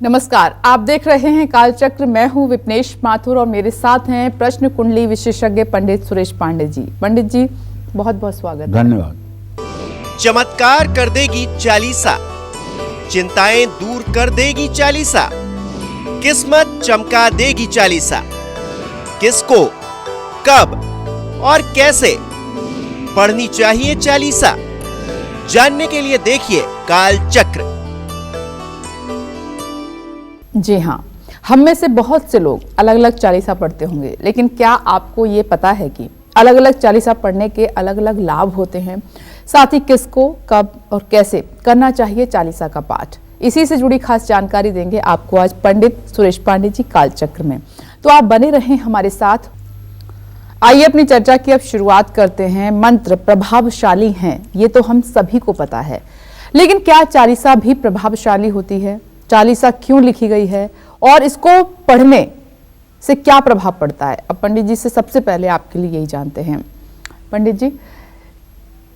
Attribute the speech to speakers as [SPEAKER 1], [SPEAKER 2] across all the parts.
[SPEAKER 1] नमस्कार, आप देख रहे हैं कालचक्र। मैं हूं विपनेश माथुर और मेरे साथ हैं प्रश्न कुंडली विशेषज्ञ पंडित सुरेश पांडे जी। पंडित जी, बहुत बहुत स्वागत।
[SPEAKER 2] धन्यवाद।
[SPEAKER 3] चमत्कार कर देगी चालीसा, चिंताएं दूर कर देगी चालीसा, किस्मत चमका देगी चालीसा। किसको, कब और कैसे पढ़नी चाहिए चालीसा, जानने के लिए देखिए कालचक्र।
[SPEAKER 1] जी हाँ, हम में से बहुत से लोग अलग अलग चालीसा पढ़ते होंगे, लेकिन क्या आपको ये पता है कि अलग अलग चालीसा पढ़ने के अलग अलग लाभ होते हैं? साथ ही किसको, कब और कैसे करना चाहिए चालीसा का पाठ, इसी से जुड़ी खास जानकारी देंगे आपको आज पंडित सुरेश पांडे जी कालचक्र में। तो आप बने रहें हमारे साथ। आइए अपनी चर्चा की अब शुरुआत करते हैं। मंत्र प्रभावशाली हैं, ये तो हम सभी को पता है, लेकिन क्या चालीसा भी प्रभावशाली होती है? चालीसा क्यों लिखी गई है और इसको पढ़ने से क्या प्रभाव पड़ता है? अब पंडित जी से सबसे पहले आपके लिए यही जानते हैं। पंडित जी,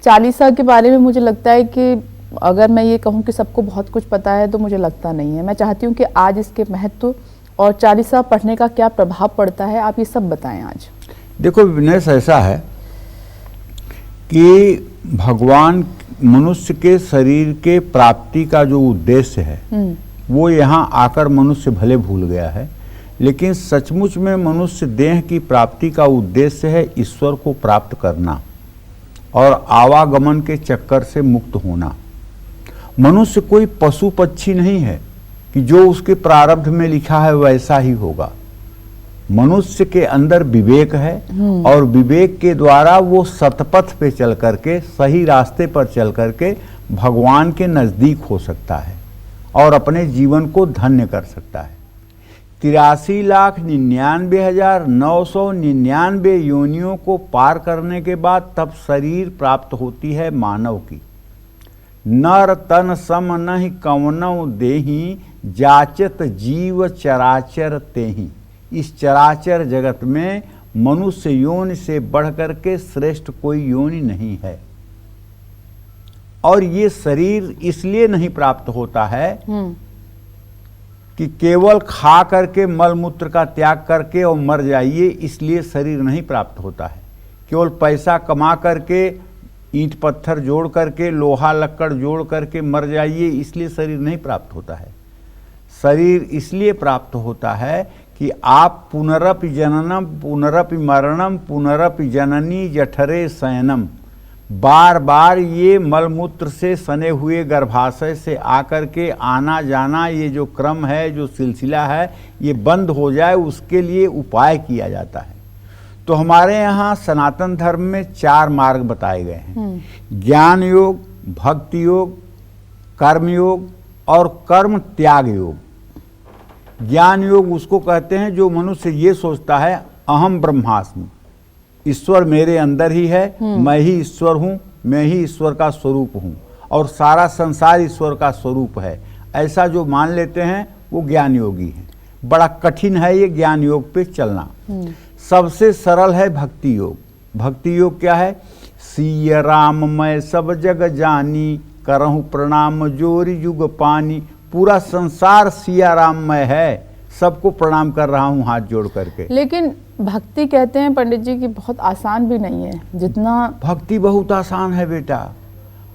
[SPEAKER 1] चालीसा के बारे में मुझे लगता है कि अगर मैं ये कहूँ कि सबको बहुत कुछ पता है तो मुझे लगता नहीं है। मैं चाहती हूँ कि आज इसके महत्व और चालीसा पढ़ने का क्या प्रभाव पड़ता है, आप ये सब बताएं आज।
[SPEAKER 2] देखो विपनेश, ऐसा है कि भगवान मनुष्य के शरीर के प्राप्ति का जो उद्देश्य है वो यहाँ आकर मनुष्य भले भूल गया है, लेकिन सचमुच में मनुष्य देह की प्राप्ति का उद्देश्य है ईश्वर को प्राप्त करना और आवागमन के चक्कर से मुक्त होना। मनुष्य कोई पशु पक्षी नहीं है कि जो उसके प्रारब्ध में लिखा है वैसा ही होगा। मनुष्य के अंदर विवेक है और विवेक के द्वारा वो सतपथ पे चल करके, सही रास्ते पर चल करके भगवान के नजदीक हो सकता है और अपने जीवन को धन्य कर सकता है। 83,99,999 योनियों को पार करने के बाद तब शरीर प्राप्त होती है मानव की। नर तन सम नहि कवनौ देहि, जाचत जीव चराचर तेहि। इस चराचर जगत में मनुष्य योनि से बढ़कर के श्रेष्ठ कोई योनि नहीं है। और ये शरीर इसलिए नहीं प्राप्त होता है कि केवल खा करके मल मूत्र का त्याग करके और मर जाइए, इसलिए शरीर नहीं प्राप्त होता है। केवल पैसा कमा करके, ईंट पत्थर जोड़ करके, लोहा लक्कड़ जोड़ करके मर जाइए, इसलिए शरीर नहीं प्राप्त होता है। शरीर इसलिए प्राप्त होता है कि आप पुनरपि जननम पुनरपि मरणम पुनरपि जननी जठरे शयनम, बार बार ये मलमूत्र से सने हुए गर्भाशय से आकर के आना जाना, ये जो क्रम है, जो सिलसिला है, ये बंद हो जाए, उसके लिए उपाय किया जाता है। तो हमारे यहाँ सनातन धर्म में 4 मार्ग बताए गए हैं: ज्ञान योग, भक्ति योग, कर्म योग और कर्म त्याग योग। ज्ञान योग उसको कहते हैं जो मनुष्य ये सोचता है अहम ब्रह्मास्मि, ईश्वर मेरे अंदर ही है, मैं ही ईश्वर हूँ, मैं ही ईश्वर का स्वरूप हूँ और सारा संसार ईश्वर का स्वरूप है, ऐसा जो मान लेते हैं वो ज्ञान योगी है। बड़ा कठिन है ये ज्ञान योग पे चलना। सबसे सरल है भक्ति योग। भक्ति योग क्या है? सिय राम मैं सब जग जानी, करहूँ प्रणाम जोरी युग पानी। पूरा संसार सिया राममय है, सबको प्रणाम कर रहा हूँ हाथ जोड़ करके।
[SPEAKER 1] लेकिन भक्ति कहते हैं पंडित जी कि बहुत आसान भी नहीं है जितना।
[SPEAKER 2] भक्ति बहुत आसान है बेटा,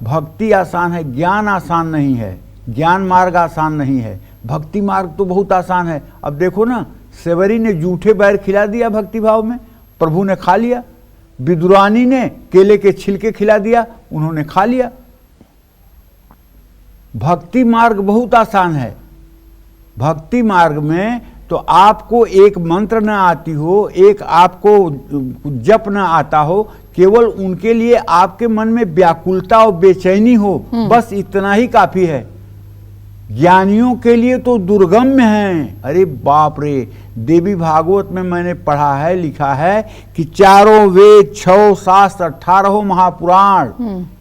[SPEAKER 2] भक्ति आसान है, ज्ञान आसान नहीं है। ज्ञान मार्ग आसान नहीं है, भक्ति मार्ग तो बहुत आसान है। अब देखो ना, सेवरी ने जूठे बैर खिला दिया भक्ति भाव में, प्रभु ने खा लिया। विदुरानी ने केले के छिलके खिला दिया, उन्होंने खा लिया। भक्ति मार्ग बहुत आसान है। भक्ति मार्ग में तो आपको एक मंत्र न आती हो, एक आपको जप न आता हो, केवल उनके लिए आपके मन में व्याकुलता और बेचैनी हो, बस इतना ही काफी है। ज्ञानियों के लिए तो दुर्गम्य है। अरे बाप रे, देवी भागवत में मैंने पढ़ा है, लिखा है कि 4 वेद, 6 शास्त्र, 18 महापुराण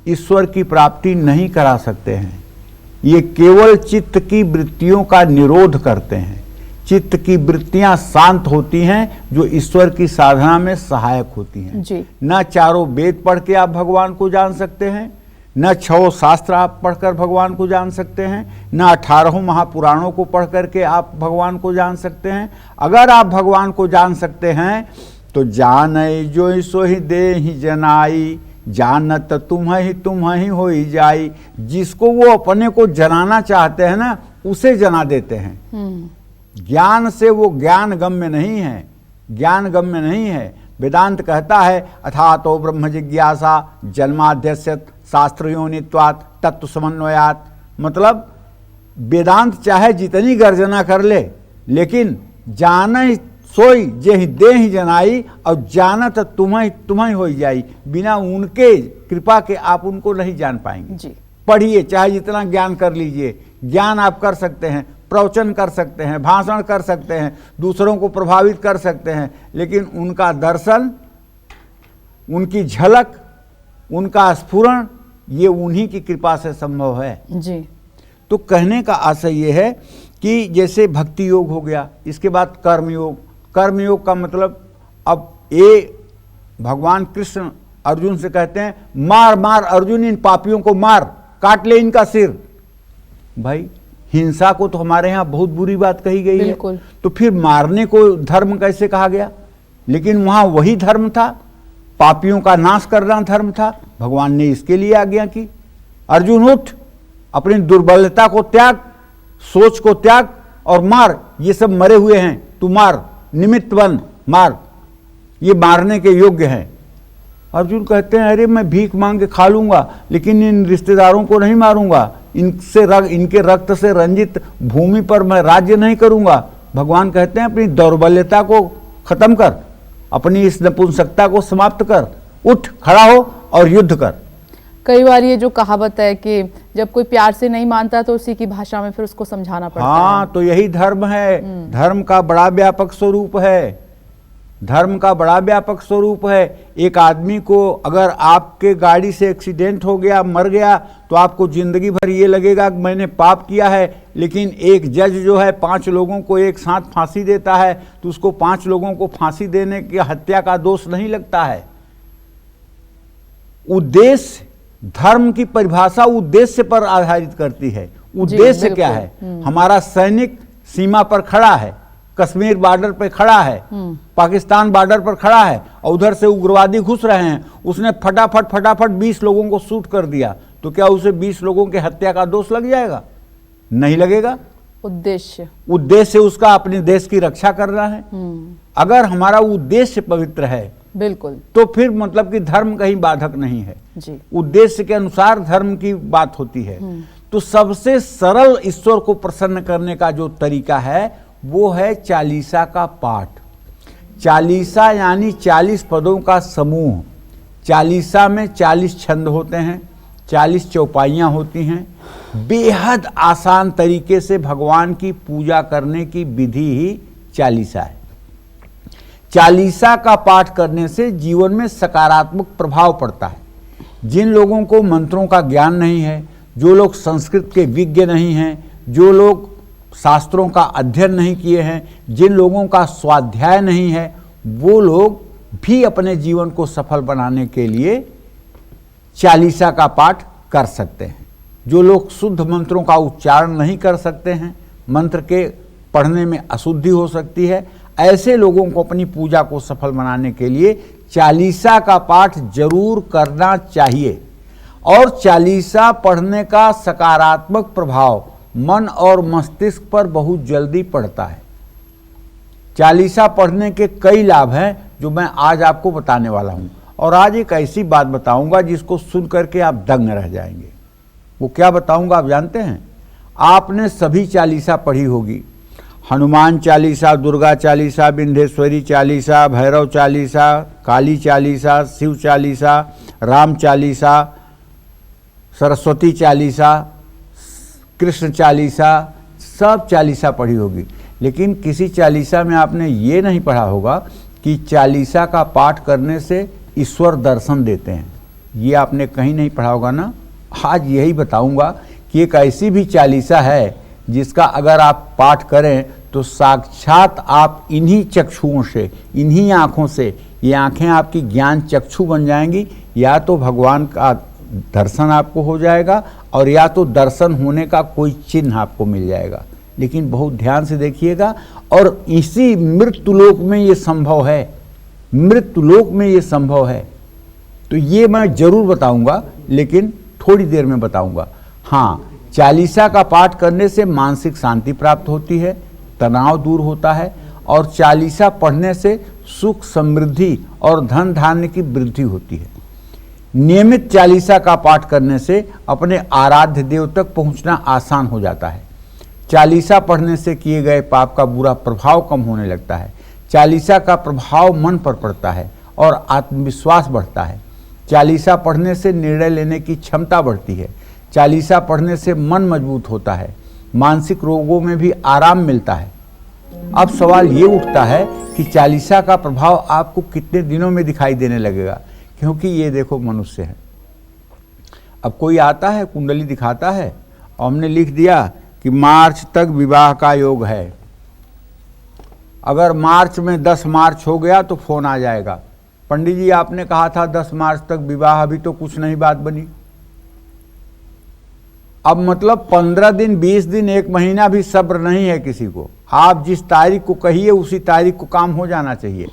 [SPEAKER 2] ईश्वर की प्राप्ति नहीं करा सकते हैं। ये केवल चित्त की वृत्तियों का निरोध करते हैं। चित्त की वृत्तियां शांत होती हैं जो ईश्वर की साधना में सहायक होती हैं।
[SPEAKER 1] जी।
[SPEAKER 2] ना 4 वेद पढ़ के आप भगवान को जान सकते हैं, न 6 शास्त्र आप पढ़कर भगवान को जान सकते हैं, न 18 महापुराणों को पढ़ करके आप भगवान को जान सकते हैं। अगर आप भगवान को जान सकते हैं तो जानई जो सो ही दे ही जनाई, जानत तुम ही हो ही जाई। जिसको वो अपने को जनाना चाहते हैं ना, उसे जना देते हैं। ज्ञान से वो ज्ञान गम्य नहीं है, ज्ञान गम्य नहीं है। वेदांत कहता है अथातो ब्रह्म जिज्ञासा जन्माद्यस्य शास्त्र योनित्वात् तत्व समन्वयात्। मतलब वेदांत चाहे जितनी गर्जना कर ले, लेकिन जान सोई जे ही दे ही जनाई, और जानत तुम्हें हो जाई। बिना उनके कृपा के आप उनको नहीं जान पाएंगे
[SPEAKER 1] जी।
[SPEAKER 2] पढ़िए, चाहे जितना ज्ञान कर लीजिए, ज्ञान आप कर सकते हैं, प्रवचन कर सकते हैं, भाषण कर सकते हैं, दूसरों को प्रभावित कर सकते हैं, लेकिन उनका दर्शन, उनकी झलक, उनका स्फुरण, ये उन्हीं की कृपा से संभव है
[SPEAKER 1] जी।
[SPEAKER 2] तो कहने का आशय ये है कि जैसे भक्ति योग हो गया, इसके बाद कर्म योग। कर्म योग का मतलब, अब ये भगवान कृष्ण अर्जुन से कहते हैं मार मार अर्जुन इन पापियों को मार, काट ले इनका सिर। भाई हिंसा को तो हमारे यहाँ बहुत बुरी बात कही गई है, तो फिर मारने को धर्म कैसे कहा गया? लेकिन वहां वही धर्म था, पापियों का नाश करना धर्म था। भगवान ने इसके लिए आज्ञा की, अर्जुन उठ, अपनी दुर्बलता को त्याग, सोच को त्याग और मार। ये सब मरे हुए हैं, तू मार, निमित्त बन, मार, ये मारने के योग्य हैं। अर्जुन कहते हैं अरे मैं भीख मांग के खा लूंगा, लेकिन इन रिश्तेदारों को नहीं मारूंगा, इनके रक्त से रंजित भूमि पर मैं राज्य नहीं करूंगा। भगवान कहते हैं अपनी दौर्बल्यता को खत्म कर, अपनी इस नपुंसकता को समाप्त कर, उठ खड़ा हो और युद्ध कर।
[SPEAKER 1] कई बार ये जो कहावत है कि जब कोई प्यार से नहीं मानता तो उसी की भाषा में फिर उसको समझाना पड़ता है।
[SPEAKER 2] हाँ, तो यही धर्म है। धर्म का बड़ा व्यापक स्वरूप है, धर्म का बड़ा व्यापक स्वरूप है। एक आदमी को अगर आपके गाड़ी से एक्सीडेंट हो गया, मर गया, तो आपको जिंदगी भर ये लगेगा कि मैंने पाप किया है। लेकिन एक जज जो है 5 लोगों को एक साथ फांसी देता है, तो उसको 5 लोगों को फांसी देने की हत्या का दोष नहीं लगता है। उद्देश्य, धर्म की परिभाषा उद्देश्य पर आधारित करती है। उद्देश्य क्या है? हमारा सैनिक सीमा पर खड़ा है, कश्मीर बॉर्डर पर खड़ा है, पाकिस्तान बॉर्डर पर खड़ा है, और उधर से उग्रवादी घुस रहे हैं, उसने फटाफट 20 लोगों को शूट कर दिया, तो क्या उसे 20 लोगों के हत्या का दोष लग जाएगा? नहीं लगेगा। उद्देश्य उसका अपने देश की रक्षा करना है। अगर हमारा उद्देश्य पवित्र है,
[SPEAKER 1] बिल्कुल,
[SPEAKER 2] तो फिर मतलब कि धर्म कहीं बाधक नहीं है
[SPEAKER 1] जी।
[SPEAKER 2] उद्देश्य के अनुसार धर्म की बात होती है। तो सबसे सरल ईश्वर को प्रसन्न करने का जो तरीका है वो है चालीसा का पाठ। चालीसा यानी 40 पदों का समूह। चालीसा में 40 छंद होते हैं, 40 चौपाइयाँ होती हैं। बेहद आसान तरीके से भगवान की पूजा करने की विधि ही चालीसा है। चालीसा का पाठ करने से जीवन में सकारात्मक प्रभाव पड़ता है। जिन लोगों को मंत्रों का ज्ञान नहीं है, जो लोग संस्कृत के विज्ञ नहीं हैं, जो लोग शास्त्रों का अध्ययन नहीं किए हैं, जिन लोगों का स्वाध्याय नहीं है, वो लोग भी अपने जीवन को सफल बनाने के लिए चालीसा का पाठ कर सकते हैं। जो लोग शुद्ध मंत्रों का उच्चारण नहीं कर सकते हैं, मंत्र के पढ़ने में अशुद्धि हो सकती है, ऐसे लोगों को अपनी पूजा को सफल बनाने के लिए चालीसा का पाठ जरूर करना चाहिए। और चालीसा पढ़ने का सकारात्मक प्रभाव मन और मस्तिष्क पर बहुत जल्दी पड़ता है। चालीसा पढ़ने के कई लाभ हैं जो मैं आज आपको बताने वाला हूं। और आज एक ऐसी बात बताऊंगा जिसको सुन करके आप दंग रह जाएंगे। वो क्या बताऊंगा आप जानते हैं? आपने सभी चालीसा पढ़ी होगी, हनुमान चालीसा, दुर्गा चालीसा, विंध्येश्वरी चालीसा, भैरव चालीसा, काली चालीसा, शिव चालीसा, राम चालीसा, सरस्वती चालीसा, कृष्ण चालीसा, सब चालीसा पढ़ी होगी। लेकिन किसी चालीसा में आपने ये नहीं पढ़ा होगा कि चालीसा का पाठ करने से ईश्वर दर्शन देते हैं। ये आपने कहीं नहीं पढ़ा होगा ना। आज यही बताऊंगा कि एक ऐसी भी चालीसा है जिसका अगर आप पाठ करें तो साक्षात आप इन्हीं चक्षुओं से, इन्हीं आँखों से, ये आँखें आपकी ज्ञान चक्षु बन जाएंगी। या तो भगवान का दर्शन आपको हो जाएगा और या तो दर्शन होने का कोई चिन्ह आपको मिल जाएगा। लेकिन बहुत ध्यान से देखिएगा, और इसी मृत्युलोक में ये संभव है, मृत्युलोक में ये संभव है। तो ये मैं जरूर बताऊंगा, लेकिन थोड़ी देर में बताऊंगा। हाँ, चालीसा का पाठ करने से मानसिक शांति प्राप्त होती है, तनाव दूर होता है, और चालीसा पढ़ने से सुख समृद्धि और धन धान्य की वृद्धि होती है। नियमित चालीसा का पाठ करने से अपने आराध्य देव तक पहुंचना आसान हो जाता है। चालीसा पढ़ने से किए गए पाप का बुरा प्रभाव कम होने लगता है। चालीसा का प्रभाव मन पर पड़ता है और आत्मविश्वास बढ़ता है। चालीसा पढ़ने से निर्णय लेने की क्षमता बढ़ती है। चालीसा पढ़ने से मन मजबूत होता है। मानसिक रोगों में भी आराम मिलता है। अब सवाल ये उठता है कि चालीसा का प्रभाव आपको कितने दिनों में दिखाई देने लगेगा, क्योंकि ये देखो मनुष्य है। अब कोई आता है, कुंडली दिखाता है और हमने लिख दिया कि मार्च तक विवाह का योग है। अगर मार्च में 10 मार्च हो गया तो फोन आ जाएगा, पंडित जी आपने कहा था 10 मार्च तक विवाह, अभी तो कुछ नहीं बात बनी। अब मतलब 15 दिन, 20 दिन, 1 महीना भी सब्र नहीं है किसी को। आप जिस तारीख को कहिए उसी तारीख को काम हो जाना चाहिए।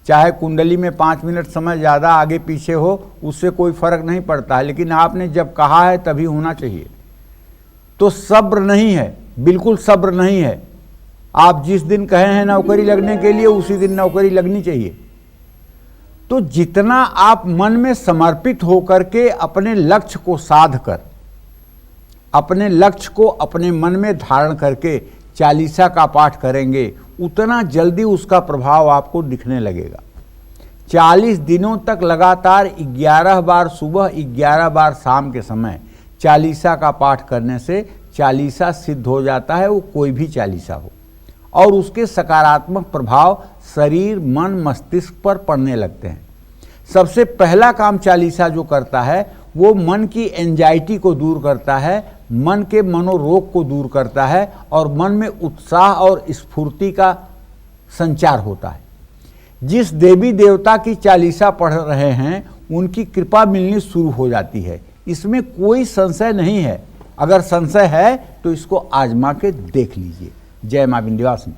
[SPEAKER 2] चाहे कुंडली में 5 मिनट समय ज़्यादा आगे पीछे हो, उससे कोई फर्क नहीं पड़ता है, लेकिन आपने जब कहा है तभी होना चाहिए। तो सब्र नहीं है, बिल्कुल सब्र नहीं है। आप जिस दिन कहे हैं नौकरी लगने के लिए, उसी दिन नौकरी लगनी चाहिए। तो जितना आप मन में समर्पित होकर के अपने लक्ष्य को साध कर, अपने लक्ष्य को अपने मन में धारण करके चालीसा का पाठ करेंगे, उतना जल्दी उसका प्रभाव आपको दिखने लगेगा। 40 दिनों तक लगातार 11 बार सुबह, 11 बार शाम के समय चालीसा का पाठ करने से चालीसा सिद्ध हो जाता है, वो कोई भी चालीसा हो, और उसके सकारात्मक प्रभाव शरीर, मन, मस्तिष्क पर पड़ने लगते हैं। सबसे पहला काम चालीसा जो करता है वो मन की एंजाइटी को दूर करता है, मन के मनोरोग को दूर करता है, और मन में उत्साह और स्फूर्ति का संचार होता है। जिस देवी देवता की चालीसा पढ़ रहे हैं उनकी कृपा मिलनी शुरू हो जाती है, इसमें कोई संशय नहीं है। अगर संशय है तो इसको आजमा के देख लीजिए। जय मां विंध्यवासिनी।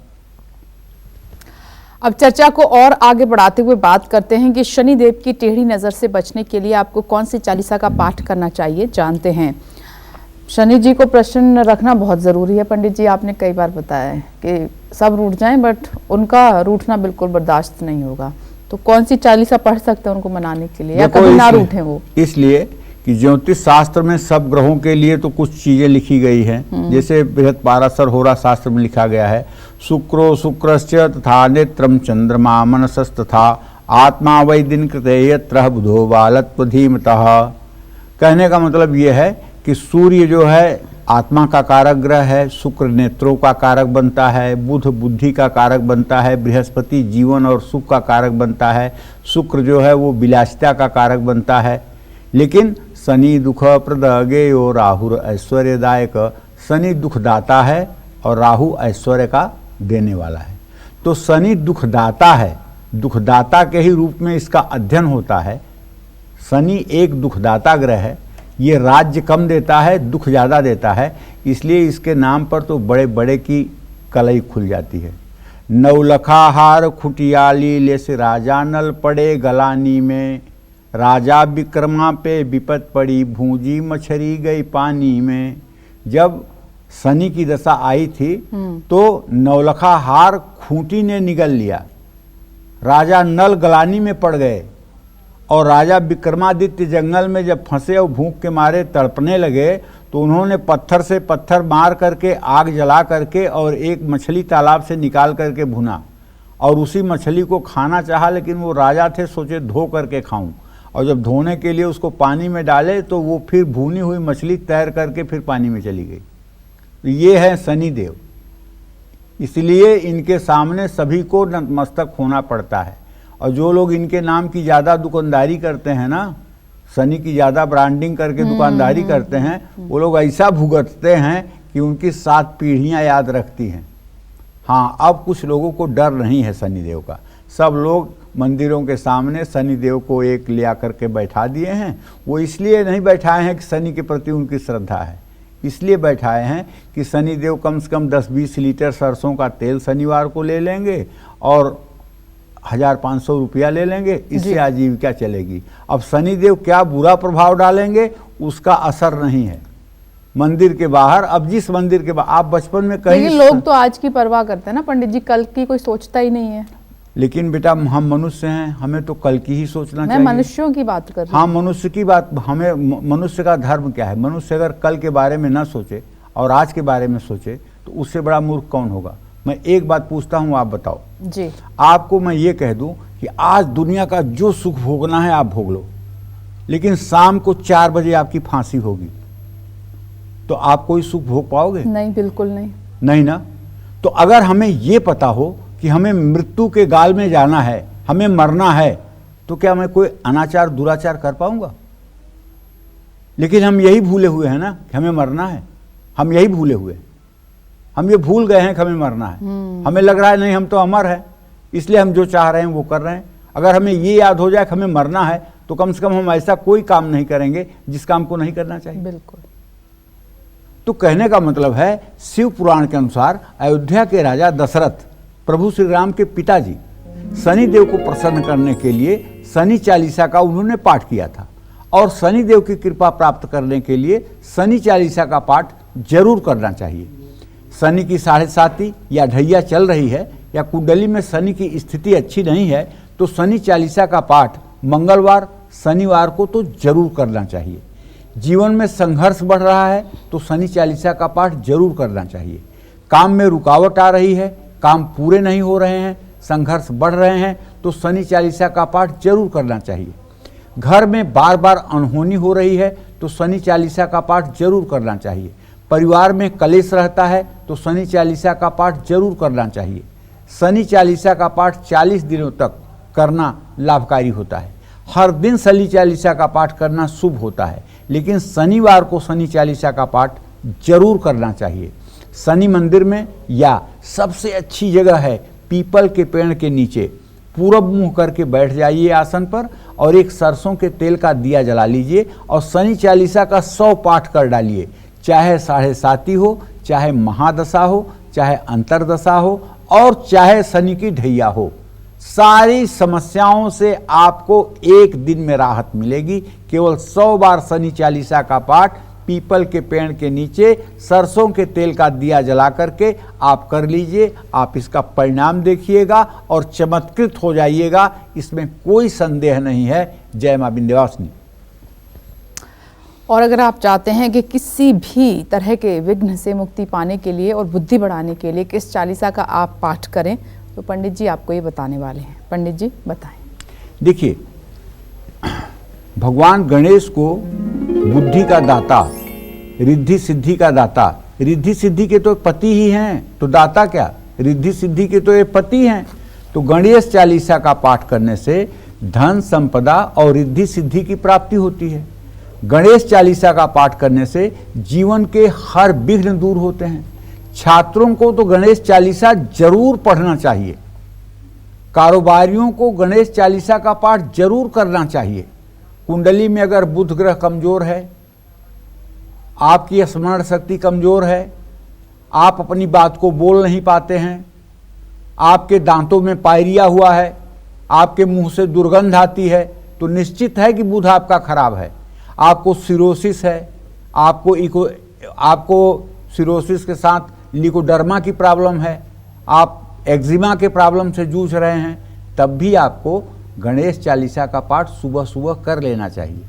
[SPEAKER 1] अब चर्चा को और आगे बढ़ाते हुए बात करते हैं कि शनि देव की टेढ़ी नजर से बचने के लिए आपको कौन सी चालीसा का पाठ करना चाहिए, जानते हैं। शनि जी को प्रसन्न रखना बहुत जरूरी है। पंडित जी, आपने कई बार बताया है कि सब रूठ जाएं, बट उनका रूठना बिल्कुल बर्दाश्त नहीं होगा। तो कौन सी चालीसा पढ़ सकते हैं उनको मनाने के लिए, या कभी ना रूठे वो?
[SPEAKER 2] इसलिए कि ज्योतिष शास्त्र में सब ग्रहों के लिए तो कुछ चीजें लिखी गई हैं। जैसे बृहत्पाराशर होरा शास्त्र में लिखा गया है, शुक्रो शुक्रस्य तथा नेत्रम चंद्रमा मनसस्तथा आत्मा वै दिन कृते यत्र बुधो बालत्व धीमतः। कहने का मतलब ये है कि सूर्य जो है आत्मा का कारक ग्रह है, शुक्र नेत्रों का कारक बनता है, बुध बुद्धि का कारक बनता है, बृहस्पति जीवन और सुख का कारक बनता है, शुक्र जो है वो विलासिता का कारक बनता है। लेकिन शनि दुख प्रद गेयो राहुर ऐश्वर्यदायक, शनि दुखदाता है और राहु ऐश्वर्य का देने वाला है। तो शनि दुखदाता है, दुखदाता के ही रूप में इसका अध्ययन होता है। शनि एक दुखदाता ग्रह है, ये राज्य कम देता है, दुख ज़्यादा देता है, इसलिए इसके नाम पर तो बड़े बड़े की कलई खुल जाती है। नौलखा हार खुटियाली ले से राजा नल पड़े गलानी में, राजा विक्रमा पे विपत पड़ी भूंजी मछली गई पानी में। जब शनि की दशा आई थी तो नौलखा हार खूंटी ने निगल लिया, राजा नल गलानी में पड़ गए, और राजा विक्रमादित्य जंगल में जब फंसे और भूख के मारे तड़पने लगे तो उन्होंने पत्थर से पत्थर मार करके आग जला करके और एक मछली तालाब से निकाल करके भुना, और उसी मछली को खाना चाहा, लेकिन वो राजा थे, सोचे धो करके खाऊं, और जब धोने के लिए उसको पानी में डाले तो वो फिर भुनी हुई मछली तैर करके फिर पानी में चली गई। तो ये है शनि देव, इसलिए इनके सामने सभी को नतमस्तक होना पड़ता है। और जो लोग इनके नाम की ज़्यादा दुकानदारी करते हैं ना, शनि की ज़्यादा ब्रांडिंग करके दुकानदारी करते हैं, वो लोग ऐसा भुगतते हैं कि उनकी 7 पीढ़ियां याद रखती हैं। हाँ, अब कुछ लोगों को डर नहीं है शनिदेव का। सब लोग मंदिरों के सामने शनिदेव को एक लिया करके बैठा दिए हैं। वो इसलिए नहीं बैठाए हैं कि शनि के प्रति उनकी श्रद्धा है, इसलिए बैठाए हैं कि शनिदेव कम से कम 10-20 लीटर सरसों का तेल शनिवार को ले लेंगे और 1500 रुपया ले लेंगे, इससे आजीविका चलेगी। अब शनिदेव क्या बुरा प्रभाव डालेंगे उसका असर नहीं है मंदिर के बाहर। अब जिस मंदिर के बाहर आप बचपन में कहीं,
[SPEAKER 1] लेकिन लोग तो आज की परवाह करते हैं ना पंडित जी, कल की कोई सोचता ही नहीं है।
[SPEAKER 2] लेकिन बेटा हम मनुष्य हैं, हमें तो कल की ही सोचना
[SPEAKER 1] मैं
[SPEAKER 2] चाहिए।
[SPEAKER 1] मनुष्यों की बात कर रही हूँ।
[SPEAKER 2] हाँ, मनुष्य की बात, हमें मनुष्य का धर्म क्या है? मनुष्य अगर कल के बारे में ना सोचे और आज के बारे में सोचे तो उससे बड़ा मूर्ख कौन होगा? मैं एक बात पूछता हूँ, आप बताओ
[SPEAKER 1] जी।
[SPEAKER 2] आपको मैं ये कह दूं कि आज दुनिया का जो सुख भोगना है आप भोग लो, लेकिन शाम को 4 बजे आपकी फांसी होगी, तो आप कोई सुख भोग पाओगे?
[SPEAKER 1] नहीं, बिल्कुल नहीं।
[SPEAKER 2] नहीं ना। तो अगर हमें ये पता हो कि हमें मृत्यु के गाल में जाना है, हमें मरना है, तो क्या मैं कोई अनाचार दुराचार कर पाऊंगा? लेकिन हम यही भूले हुए हैं ना कि हमें मरना है। हम यही भूले हुए हैं, हम ये भूल गए हैं कि हमें मरना है। हमें लग रहा है नहीं हम तो अमर हैं, इसलिए हम जो चाह रहे हैं वो कर रहे हैं। अगर हमें ये याद हो जाए कि हमें मरना है तो कम से कम हम ऐसा कोई काम नहीं करेंगे जिस काम को नहीं करना चाहिए।
[SPEAKER 1] बिल्कुल।
[SPEAKER 2] तो कहने का मतलब है, शिव पुराण के अनुसार अयोध्या के राजा दशरथ प्रभु श्री राम के पिताजी शनिदेव को प्रसन्न करने के लिए शनि चालीसा का उन्होंने पाठ किया था, और शनिदेव की कृपा प्राप्त करने के लिए शनि चालीसा का पाठ जरूर करना चाहिए। शनि की 7.5 या ढैया चल रही है या कुंडली में शनि की स्थिति अच्छी नहीं है तो शनि चालीसा का पाठ मंगलवार शनिवार को तो जरूर करना चाहिए। जीवन में संघर्ष बढ़ रहा है तो शनि चालीसा का पाठ जरूर करना चाहिए। काम में रुकावट आ रही है, काम पूरे नहीं हो रहे हैं, संघर्ष बढ़ रहे हैं तो शनि चालीसा का पाठ जरूर करना चाहिए। घर में बार बार अनहोनी हो रही है तो शनि चालीसा का पाठ जरूर करना चाहिए। परिवार में कलेश रहता है तो शनि चालीसा का पाठ जरूर करना चाहिए। शनि चालीसा का पाठ 40 दिनों तक करना लाभकारी होता है। हर दिन शनि चालीसा का पाठ करना शुभ होता है, लेकिन शनिवार को शनि चालीसा का पाठ जरूर करना चाहिए। शनि मंदिर में या सबसे अच्छी जगह है पीपल के पेड़ के नीचे, पूरब मुंह करके बैठ जाइए आसन पर और एक सरसों के तेल का दिया जला लीजिए और शनि चालीसा का 100 पाठ कर डालिए। चाहे 7.5 हो, चाहे महादशा हो, चाहे अंतरदशा हो और चाहे शनि की ढैया हो, सारी समस्याओं से आपको एक दिन में राहत मिलेगी। केवल 100 बार शनि चालीसा का पाठ पीपल के पेड़ के नीचे सरसों के तेल का दिया जला करके आप कर लीजिए। आप इसका परिणाम देखिएगा और चमत्कृत हो जाइएगा, इसमें कोई संदेह नहीं है। जय मां विंध्यवासिनी।
[SPEAKER 1] और अगर आप चाहते हैं कि किसी भी तरह के विघ्न से मुक्ति पाने के लिए और बुद्धि बढ़ाने के लिए किस चालीसा का आप पाठ करें, तो पंडित जी आपको ये बताने वाले हैं। पंडित जी बताएं।
[SPEAKER 2] देखिए, भगवान गणेश को बुद्धि का दाता, रिद्धि सिद्धि का दाता, रिद्धि सिद्धि के तो पति ही हैं, तो दाता क्या, रिद्धि सिद्धि के तो ये पति हैं। तो गणेश चालीसा का पाठ करने से धन संपदा और रिद्धि सिद्धि की प्राप्ति होती है। गणेश चालीसा का पाठ करने से जीवन के हर विघ्न दूर होते हैं। छात्रों को तो गणेश चालीसा जरूर पढ़ना चाहिए। कारोबारियों को गणेश चालीसा का पाठ जरूर करना चाहिए। कुंडली में अगर बुध ग्रह कमजोर है, आपकी स्मरण शक्ति कमजोर है, आप अपनी बात को बोल नहीं पाते हैं, आपके दांतों में पायरिया हुआ है, आपके मुंह से दुर्गंध आती है, तो निश्चित है कि बुध आपका खराब है। आपको सिरोसिस है, आपको सिरोसिस के साथ लिकोडर्मा की प्रॉब्लम है, आप एक्जिमा के प्रॉब्लम से जूझ रहे हैं, तब भी आपको गणेश चालीसा का पाठ सुबह सुबह कर लेना चाहिए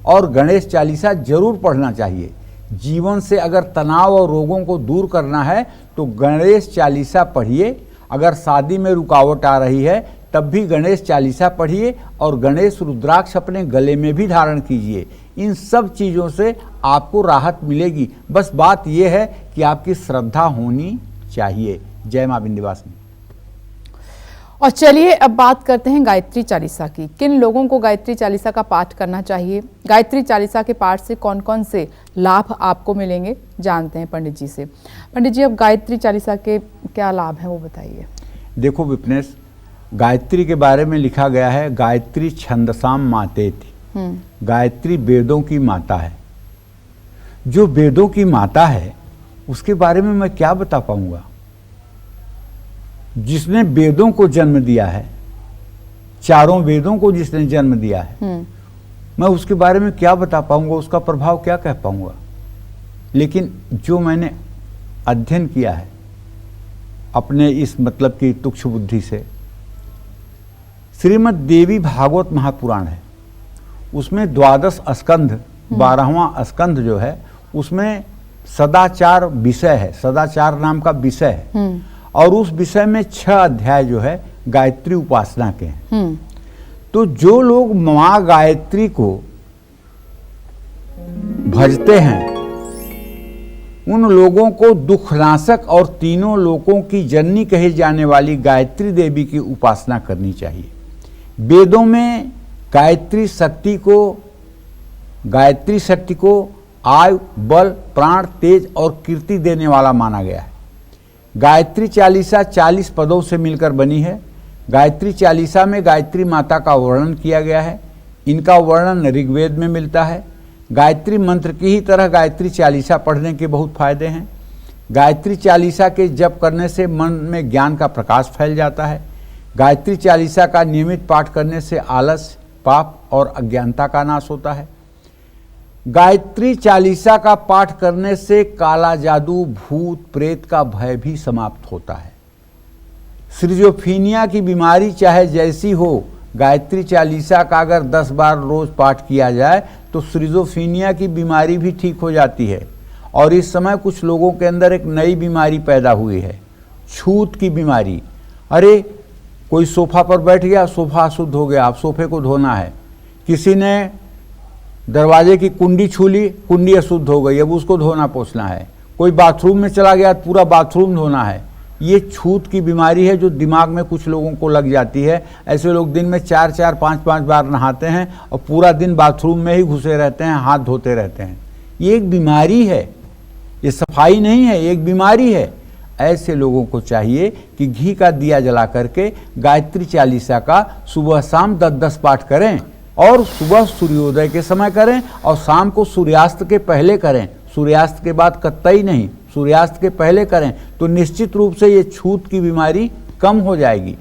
[SPEAKER 2] और गणेश चालीसा जरूर पढ़ना चाहिए। जीवन से अगर तनाव और रोगों को दूर करना है तो गणेश चालीसा पढ़िए। अगर शादी में रुकावट आ रही है तब भी गणेश चालीसा पढ़िए और गणेश रुद्राक्ष अपने गले में भी धारण कीजिए। इन सब चीज़ों से आपको राहत मिलेगी। बस बात यह है कि आपकी श्रद्धा होनी चाहिए। जय मां विंध्यवासिनी।
[SPEAKER 1] और चलिए अब बात करते हैं गायत्री चालीसा की। किन लोगों को गायत्री चालीसा का पाठ करना चाहिए, गायत्री चालीसा के पाठ से कौन कौन से लाभ आपको मिलेंगे, जानते हैं पंडित जी से। पंडित जी, अब गायत्री चालीसा के क्या लाभ हैं वो बताइए।
[SPEAKER 2] देखो विपनेश, गायत्री के बारे में लिखा गया है, गायत्री छंदसाम मातेति। गायत्री वेदों की माता है। जो वेदों की माता है उसके बारे में मैं क्या बता पाऊंगा? जिसने वेदों को जन्म दिया है, चारों वेदों को जिसने जन्म दिया है, मैं उसके बारे में क्या बता पाऊंगा? उसका प्रभाव क्या कह पाऊंगा? लेकिन जो मैंने अध्ययन किया है अपने इस मतलब की तुक्ष बुद्धि से, श्रीमद् देवी भागवत महापुराण है, उसमें 12 स्कंध, 12वां स्कंध जो है उसमें सदाचार विषय है, सदाचार नाम का विषय है। और उस विषय में 6 अध्याय जो है गायत्री उपासना के हैं। तो जो लोग मां गायत्री को भजते हैं उन लोगों को दुखनाशक और तीनों लोकों की जननी कही जाने वाली गायत्री देवी की उपासना करनी चाहिए। वेदों में गायत्री शक्ति को आयु, बल, प्राण, तेज और कीर्ति देने वाला माना गया है। गायत्री चालीसा 40 पदों से मिलकर बनी है। गायत्री चालीसा में गायत्री माता का वर्णन किया गया है। इनका वर्णन ऋग्वेद में मिलता है। गायत्री मंत्र की ही तरह गायत्री चालीसा पढ़ने के बहुत फायदे हैं। गायत्री चालीसा के जप करने से मन में ज्ञान का प्रकाश फैल जाता है। गायत्री चालीसा का नियमित पाठ करने से आलस, पाप और अज्ञानता का नाश होता है। गायत्री चालीसा का पाठ करने से काला जादू, भूत प्रेत का भय भी समाप्त होता है। सिजोफ्रेनिया की बीमारी चाहे जैसी हो, गायत्री चालीसा का अगर 10 बार रोज पाठ किया जाए तो सिजोफ्रेनिया की बीमारी भी ठीक हो जाती है। और इस समय कुछ लोगों के अंदर एक नई बीमारी पैदा हुई है, छूत की बीमारी। अरे कोई सोफा पर बैठ गया, सोफा अशुद्ध हो गया, अब सोफे को धोना है। किसी ने दरवाजे की कुंडी छू ली, कुंडी अशुद्ध हो गई, अब उसको धोना पोंछना है। कोई बाथरूम में चला गया, पूरा बाथरूम धोना है। ये छूत की बीमारी है जो दिमाग में कुछ लोगों को लग जाती है। ऐसे लोग दिन में 4-4, 5-5 बार नहाते हैं और पूरा दिन बाथरूम में ही घुसे रहते हैं, हाथ धोते रहते हैं। ये एक बीमारी है, ये सफाई नहीं है, एक बीमारी है। ऐसे लोगों को चाहिए कि घी का दिया जला करके गायत्री चालीसा का सुबह शाम 10-10 पाठ करें। और सुबह सूर्योदय के समय करें और शाम को सूर्यास्त के पहले करें। सूर्यास्त के बाद कतई नहीं, सूर्यास्त के पहले करें तो निश्चित रूप से ये छूत की बीमारी कम हो जाएगी।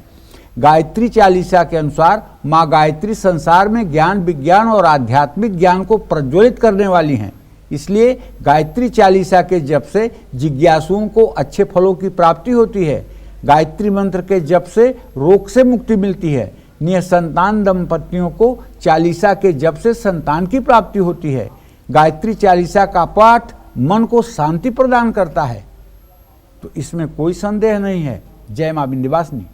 [SPEAKER 2] गायत्री चालीसा के अनुसार माँ गायत्री संसार में ज्ञान, विज्ञान और आध्यात्मिक ज्ञान को प्रज्वलित करने वाली हैं। इसलिए गायत्री चालीसा के जप से जिज्ञासुओं को अच्छे फलों की प्राप्ति होती है। गायत्री मंत्र के जप से रोग से मुक्ति मिलती है। निसंतान दंपतियों को चालीसा के जप से संतान की प्राप्ति होती है। गायत्री चालीसा का पाठ मन को शांति प्रदान करता है। तो इसमें कोई संदेह नहीं है। जय मां विंध्यवासिनी।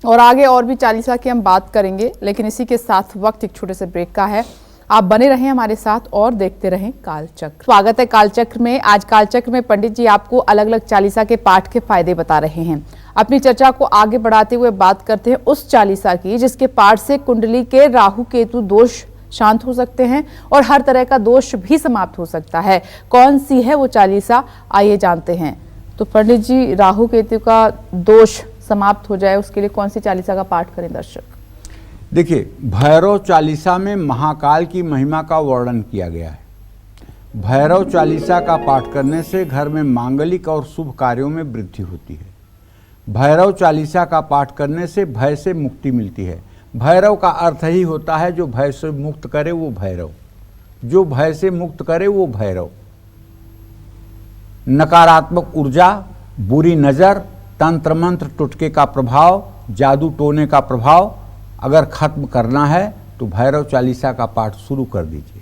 [SPEAKER 1] और आगे और भी चालीसा की हम बात करेंगे, लेकिन इसी के साथ वक्त एक छोटे से ब्रेक का है। आप बने रहें हमारे साथ और देखते रहें कालचक्र। स्वागत है कालचक्र में। आज कालचक्र में पंडित जी आपको अलग अलग चालीसा के पाठ के फायदे बता रहे हैं। अपनी चर्चा को आगे बढ़ाते हुए बात करते हैं उस चालीसा की जिसके पाठ से कुंडली के राहु केतु दोष शांत हो सकते हैं और हर तरह का दोष भी समाप्त हो सकता है। कौन सी है वो चालीसा, आइए जानते हैं। तो पंडित जी, राहु केतु का दोष समाप्त हो जाए उसके लिए कौन सी चालीसा का पाठ करें दर्शक?
[SPEAKER 2] देखिए, भैरव चालीसा में महाकाल की महिमा का वर्णन किया गया है। भैरव चालीसा का पाठ करने से घर में मांगलिक और शुभ कार्यों में वृद्धि होती है। भैरव चालीसा का पाठ करने से भय से मुक्ति मिलती है। भैरव का अर्थ ही होता है जो भय से मुक्त करे वो भैरव, जो भय से मुक्त करे वो भैरव। नकारात्मक ऊर्जा, बुरी नज़र, तंत्र मंत्र टुटके का प्रभाव, जादू टोने का प्रभाव अगर खत्म करना है तो भैरव चालीसा का पाठ शुरू कर दीजिए।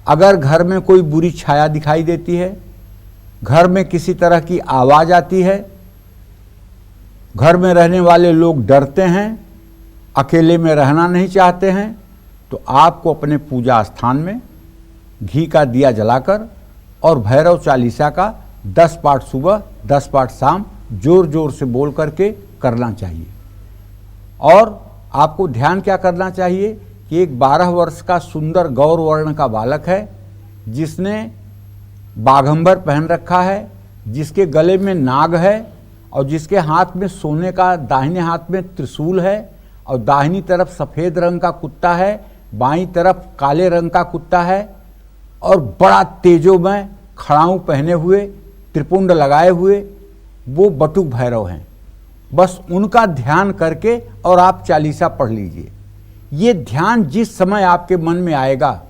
[SPEAKER 2] अगर घर में कोई बुरी छाया दिखाई देती है, घर में किसी तरह की आवाज़ आती है, घर में रहने वाले लोग डरते हैं, अकेले में रहना नहीं चाहते हैं, तो आपको अपने पूजा स्थान में घी का दिया जलाकर और भैरव चालीसा का 10 पाठ सुबह 10 पाठ शाम जोर जोर से बोल करके करना चाहिए। और आपको ध्यान क्या करना चाहिए कि एक 12 वर्ष का सुंदर गौर वर्ण का बालक है जिसने बाघंबर पहन रखा है, जिसके गले में नाग है और जिसके हाथ में सोने का, दाहिने हाथ में त्रिशूल है और दाहिनी तरफ सफ़ेद रंग का कुत्ता है, बाईं तरफ काले रंग का कुत्ता है और बड़ा तेजोमय खड़ाऊं पहने हुए, त्रिपुंड लगाए हुए, वो बटुक भैरव हैं। बस उनका ध्यान करके और आप चालीसा पढ़ लीजिए। ये ध्यान जिस समय आपके मन में आएगा,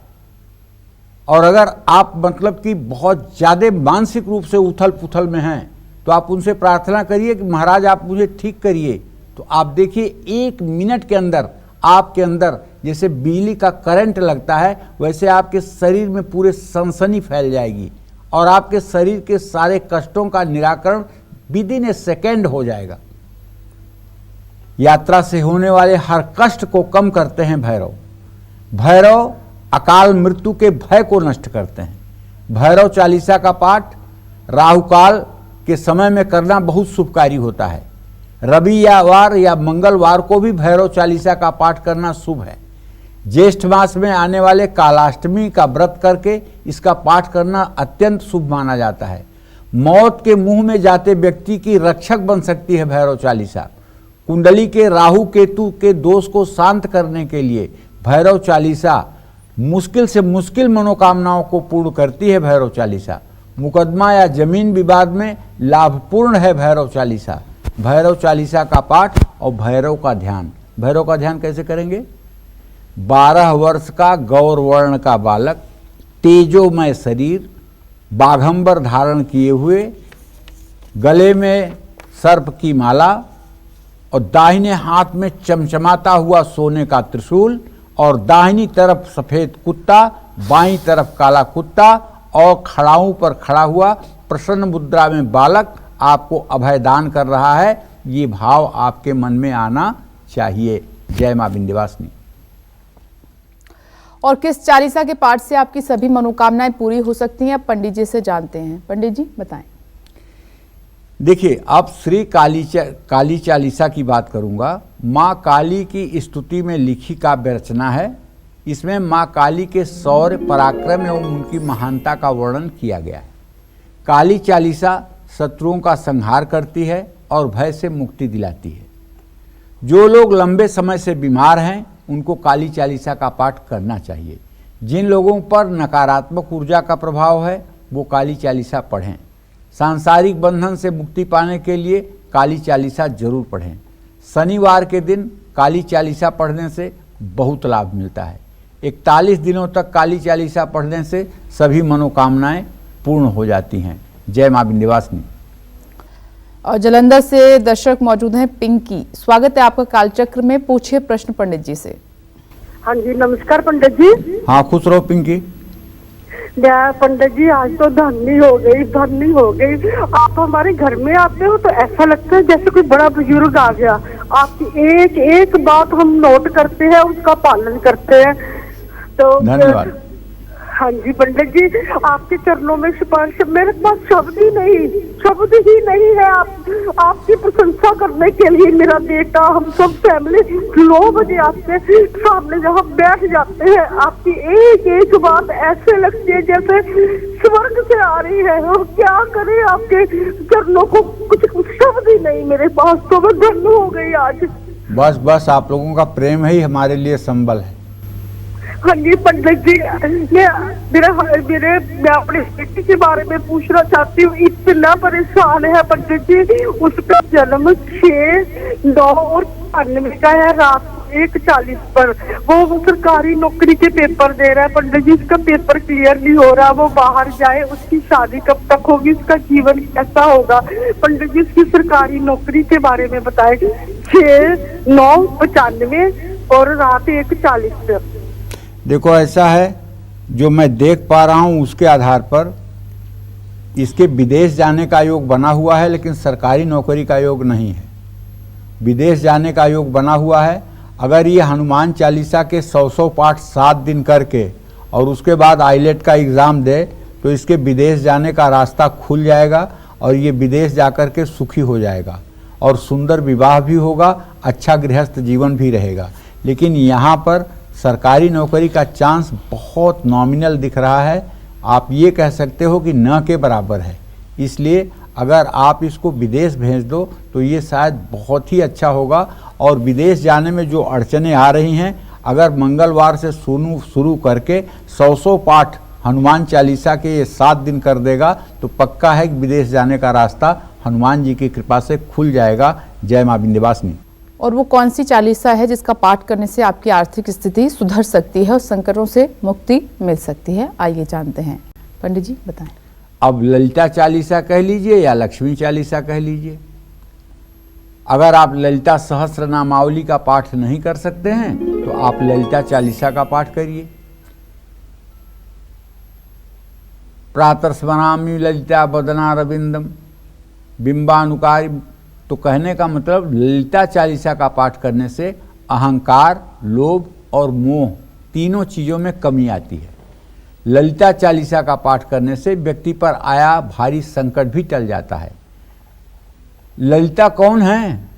[SPEAKER 2] और अगर आप मतलब कि बहुत ज़्यादा मानसिक रूप से उथल पुथल में हैं, तो आप उनसे प्रार्थना करिए कि महाराज आप मुझे ठीक करिए। तो आप देखिए 1 मिनट के अंदर आपके अंदर जैसे बिजली का करंट लगता है, वैसे आपके शरीर में पूरे सनसनी फैल जाएगी और आपके शरीर के सारे कष्टों का निराकरण विदिन ए सेकेंड हो जाएगा। यात्रा से होने वाले हर कष्ट को कम करते हैं भैरव। भैरव अकाल मृत्यु के भय को नष्ट करते हैं। भैरव चालीसा का पाठ राहु काल के समय में करना बहुत शुभकारी होता है। रविवार या मंगलवार को भी भैरव चालीसा का पाठ करना शुभ है। ज्येष्ठ मास में आने वाले कालाष्टमी का व्रत करके इसका पाठ करना अत्यंत शुभ माना जाता है। मौत के मुंह में जाते व्यक्ति की रक्षक बन सकती है भैरव चालीसा। कुंडली के राहु केतु के दोष को शांत करने के लिए भैरव चालीसा मुश्किल से मुश्किल मनोकामनाओं को पूर्ण करती है। भैरव चालीसा मुकदमा या जमीन विवाद में लाभपूर्ण है। भैरव चालीसा, भैरव चालीसा का पाठ और भैरव का ध्यान। भैरव का ध्यान कैसे करेंगे? 12 वर्ष का गौर वर्ण का बालक, तेजोमय शरीर, बाघंबर धारण किए हुए, गले में सर्प की माला और दाहिने हाथ में चमचमाता हुआ सोने का त्रिशूल और दाहिनी तरफ सफ़ेद कुत्ता, बाईं तरफ काला कुत्ता और खड़ाऊं पर खड़ा हुआ प्रसन्न मुद्रा में बालक आपको अभयदान कर रहा है। ये भाव आपके मन में आना चाहिए। जय मां विंध्यवासिनी।
[SPEAKER 1] और किस चालीसा के पाठ से आपकी सभी मनोकामनाएं पूरी हो सकती हैं, आप पंडित जी से जानते हैं। पंडित जी बताएं।
[SPEAKER 2] देखिए, अब श्री काली चालीसा की बात करूंगा। माँ काली की स्तुति में लिखी काव्य रचना है। इसमें माँ काली के शौर्य, पराक्रम एवं उनकी महानता का वर्णन किया गया है। काली चालीसा शत्रुओं का संहार करती है और भय से मुक्ति दिलाती है। जो लोग लंबे समय से बीमार हैं उनको काली चालीसा का पाठ करना चाहिए। जिन लोगों पर नकारात्मक ऊर्जा का प्रभाव है वो काली चालीसा पढ़ें। सांसारिक बंधन से मुक्ति पाने के लिए काली चालीसा जरूर पढ़ें। शनिवार के दिन काली चालीसा पढ़ने से बहुत लाभ मिलता है। 41 दिनों तक काली चालीसा पढ़ने से सभी मनोकामनाएं पूर्ण हो जाती हैं। जय मां विंध्यवासिनी।
[SPEAKER 1] और जलंधर से दर्शक मौजूद हैं। पिंकी, स्वागत है आपका कालचक्र में। पूछिए प्रश्न पंडित जी से।
[SPEAKER 4] हाँ जी, नमस्कार पंडित जी।
[SPEAKER 2] हाँ, खुश रहो पिंकी।
[SPEAKER 4] पंडित जी, आज तो धन्य हो गई। आप हमारे घर में आते हो तो ऐसा लगता है जैसे कोई बड़ा बुजुर्ग आ गया। आपकी एक एक बात हम नोट करते हैं, उसका पालन करते हैं। तो
[SPEAKER 2] धन्यवाद।
[SPEAKER 4] हाँ जी पंडित जी, आपके चरणों में स्पर्श, मेरे पास शब्द ही नहीं है आपकी प्रशंसा करने के लिए। मेरा बेटा, हम सब फैमिली 9 बजे आपके सामने जहाँ बैठ जाते हैं, आपकी एक एक बात ऐसे लगती है जैसे स्वर्ग से आ रही है। और क्या करें, आपके चरणों को कुछ शब्द ही नहीं मेरे पास। तो मैं धन्य हो गई आज।
[SPEAKER 2] बस आप लोगों का प्रेम ही हमारे लिए संबल है।
[SPEAKER 4] हाँ जी पंडित जी, मैं अपनी बेटी के बारे में पूछना चाहती हूँ। इतना परेशान है पंडित जी। उसका जन्म 6, 9 और 92 का है। रात को 1:40 पर वो सरकारी नौकरी के पेपर दे रहा है पंडित जी। उसका पेपर क्लियर नहीं हो रहा, वो बाहर जाए। उसकी शादी कब तक होगी, उसका जीवन कैसा होगा पंडित जी? उसकी सरकारी नौकरी के बारे में बताए। 6, 9, 95 और रात 1:40 पर।
[SPEAKER 2] देखो, ऐसा है, जो मैं देख पा रहा हूँ उसके आधार पर इसके विदेश जाने का योग बना हुआ है, लेकिन सरकारी नौकरी का योग नहीं है। विदेश जाने का योग बना हुआ है। अगर ये हनुमान चालीसा के 100 पाठ 7 दिन करके और उसके बाद आईलेट का एग्ज़ाम दे तो इसके विदेश जाने का रास्ता खुल जाएगा और ये विदेश जाकर के सुखी हो जाएगा और सुंदर विवाह भी होगा, अच्छा गृहस्थ जीवन भी रहेगा। लेकिन यहाँ पर सरकारी नौकरी का चांस बहुत नॉमिनल दिख रहा है। आप ये कह सकते हो कि न के बराबर है। इसलिए अगर आप इसको विदेश भेज दो तो ये शायद बहुत ही अच्छा होगा। और विदेश जाने में जो अड़चनें आ रही हैं, अगर मंगलवार से शुरू करके 100 पाठ हनुमान चालीसा के ये 7 दिन कर देगा तो पक्का है कि विदेश जाने का रास्ता हनुमान जी की कृपा से खुल जाएगा। जय माँ विंध्यवासिनी।
[SPEAKER 1] और वो कौन सी चालीसा है जिसका पाठ करने से आपकी आर्थिक स्थिति सुधर सकती है और संकटों से मुक्ति मिल सकती है? आइए जानते हैं। पंडित जी बताएं।
[SPEAKER 2] अब ललिता चालीसा कह लीजिए या लक्ष्मी चालीसा कह लीजिए। अगर आप ललिता सहस्रनामावली का पाठ नहीं कर सकते हैं तो आप ललिता चालीसा का पाठ करिए। प्रातः स्मरामि ललिता बदना रविंदम बिंबानुकारी। तो कहने का मतलब ललिता चालीसा का पाठ करने से अहंकार, लोभ और मोह तीनों चीज़ों में कमी आती है। ललिता चालीसा का पाठ करने से व्यक्ति पर आया भारी संकट भी टल जाता है। ललिता कौन है?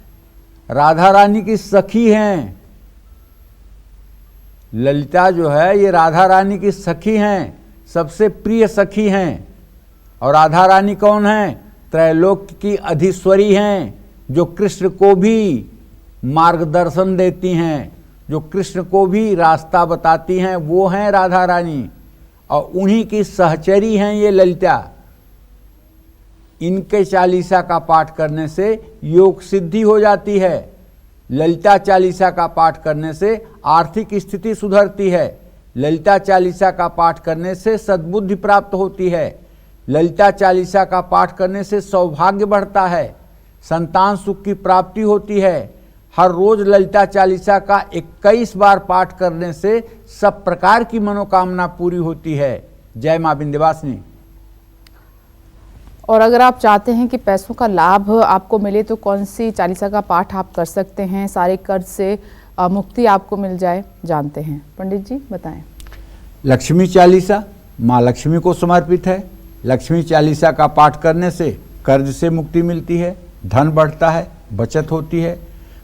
[SPEAKER 2] राधा रानी की सखी हैं। ललिता जो है ये राधा रानी की सखी हैं, सबसे प्रिय सखी हैं। और राधा रानी कौन है? त्रैलोक्य की अधीश्वरी हैं, जो कृष्ण को भी मार्गदर्शन देती हैं, जो कृष्ण को भी रास्ता बताती हैं, वो हैं राधा रानी। और उन्हीं की सहचरी हैं ये ललिता। इनके चालीसा का पाठ करने से योग सिद्धि हो जाती है। ललिता चालीसा का पाठ करने से आर्थिक स्थिति सुधरती है। ललिता चालीसा का पाठ करने से सद्बुद्धि प्राप्त होती है। ललिता चालीसा का पाठ करने से सौभाग्य बढ़ता है, संतान सुख की प्राप्ति होती है। हर रोज ललिता चालीसा का 21 बार पाठ करने से सब प्रकार की मनोकामना पूरी होती है। जय मां विंध्यवासिनी।
[SPEAKER 1] और अगर आप चाहते हैं कि पैसों का लाभ आपको मिले तो कौन सी चालीसा का पाठ आप कर सकते हैं, सारे कर्ज से मुक्ति आपको मिल जाए? जानते हैं। पंडित जी बताएं।
[SPEAKER 2] लक्ष्मी चालीसा माँ लक्ष्मी को समर्पित है। लक्ष्मी चालीसा का पाठ करने से कर्ज से मुक्ति मिलती है, धन बढ़ता है, बचत होती है,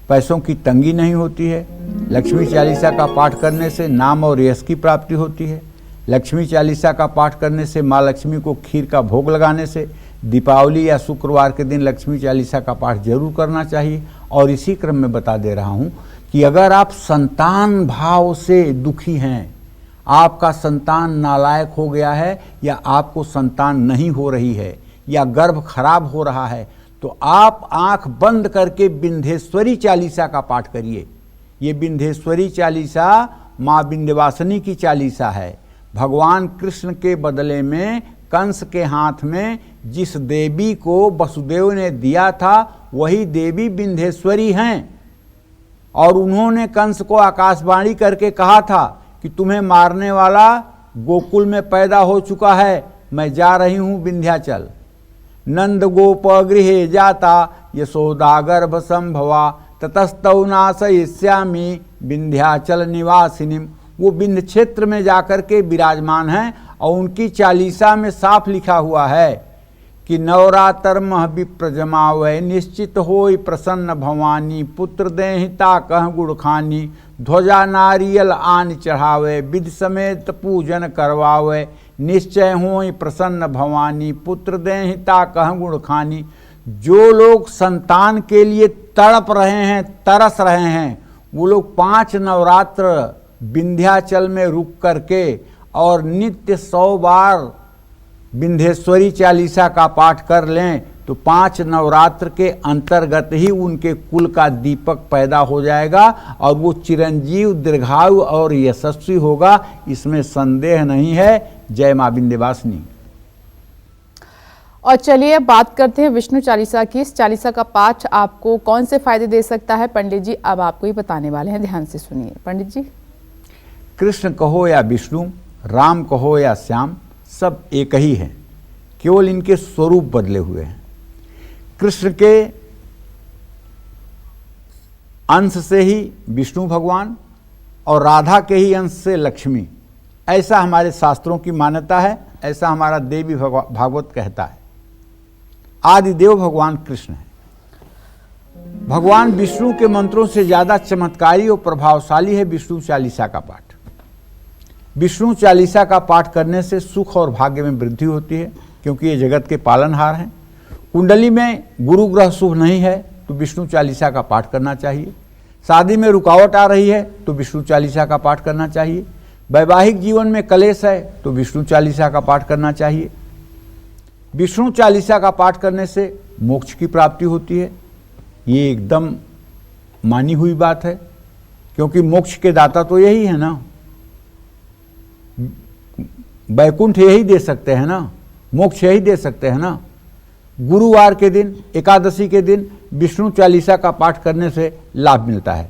[SPEAKER 2] पैसों की तंगी नहीं होती है। लक्ष्मी चालीसा का पाठ करने से नाम और यश की प्राप्ति होती है। लक्ष्मी चालीसा का पाठ करने से माँ लक्ष्मी को खीर का भोग लगाने से दीपावली या शुक्रवार के दिन लक्ष्मी चालीसा का पाठ जरूर करना चाहिए। और इसी क्रम में बता दे रहा हूँ कि अगर आप संतान भाव से दुखी हैं, आपका संतान नालायक हो गया है या आपको संतान नहीं हो रही है या गर्भ खराब हो रहा है, तो आप आंख बंद करके विंध्येश्वरी चालीसा का पाठ करिए। ये विंध्येश्वरी चालीसा माँ विंध्यवासिनी की चालीसा है। भगवान कृष्ण के बदले में कंस के हाथ में जिस देवी को वसुदेव ने दिया था वही देवी विंध्येश्वरी हैं। और उन्होंने कंस को आकाशवाणी करके कहा था कि तुम्हें मारने वाला गोकुल में पैदा हो चुका है, मैं जा रही हूं विंध्याचल। नंद गोप गृहे जाता यशोदा गर्भ संभवा ततस्तौ नाशयिष्यामि विंध्याचल निवासिनी। वो विंध्य क्षेत्र में जाकर के विराजमान हैं और उनकी चालीसा में साफ लिखा हुआ है कि नवरात्र मह विप्र जमावै निश्चित होई प्रसन्न भवानी पुत्र देहिता कह गुड़ खानी ध्वजा नारियल आन चढ़ावे विधि समेत पूजन करवावे निश्चय होई प्रसन्न भवानी पुत्र देहिता कह गुड़ खानी। जो लोग संतान के लिए तड़प रहे हैं, तरस रहे हैं, वो लोग 5 नवरात्र विंध्याचल में रुक करके और नित्य 100 बार विंध्येश्वरी चालीसा का पाठ कर लें तो 5 नवरात्र के अंतर्गत ही उनके कुल का दीपक पैदा हो जाएगा और वो चिरंजीव, दीर्घायु और यशस्वी होगा, इसमें संदेह नहीं है। जय मां विंध्यवासिनी।
[SPEAKER 1] और चलिए अब बात करते हैं विष्णु चालीसा की। इस चालीसा का पाठ आपको कौन से फायदे दे सकता है? पंडित जी अब आपको ही बताने वाले हैं, ध्यान से सुनिए। पंडित जी।
[SPEAKER 2] कृष्ण कहो या विष्णु, राम कहो या श्याम, सब एक ही हैं, केवल इनके स्वरूप बदले हुए हैं। कृष्ण के अंश से ही विष्णु भगवान और राधा के ही अंश से लक्ष्मी, ऐसा हमारे शास्त्रों की मान्यता है, ऐसा हमारा देवी भागवत कहता है। आदिदेव भगवान कृष्ण है। भगवान विष्णु के मंत्रों से ज्यादा चमत्कारी और प्रभावशाली है विष्णु चालीसा का पाठ। विष्णु चालीसा का पाठ करने से सुख और भाग्य में वृद्धि होती है, क्योंकि ये जगत के पालनहार हैं। कुंडली में गुरु ग्रह शुभ नहीं है तो विष्णु चालीसा का पाठ करना चाहिए। शादी में रुकावट आ रही है तो विष्णु चालीसा का पाठ करना चाहिए। वैवाहिक जीवन में कलेश है तो विष्णु चालीसा का पाठ करना चाहिए। विष्णु चालीसा का पाठ करने से मोक्ष की प्राप्ति होती है। ये एकदम मानी हुई बात है, क्योंकि मोक्ष के दाता तो यही है ना, वैकुंठ यही दे सकते हैं ना, मोक्ष यही दे सकते हैं ना। गुरुवार के दिन, एकादशी के दिन विष्णु चालीसा का पाठ करने से लाभ मिलता है।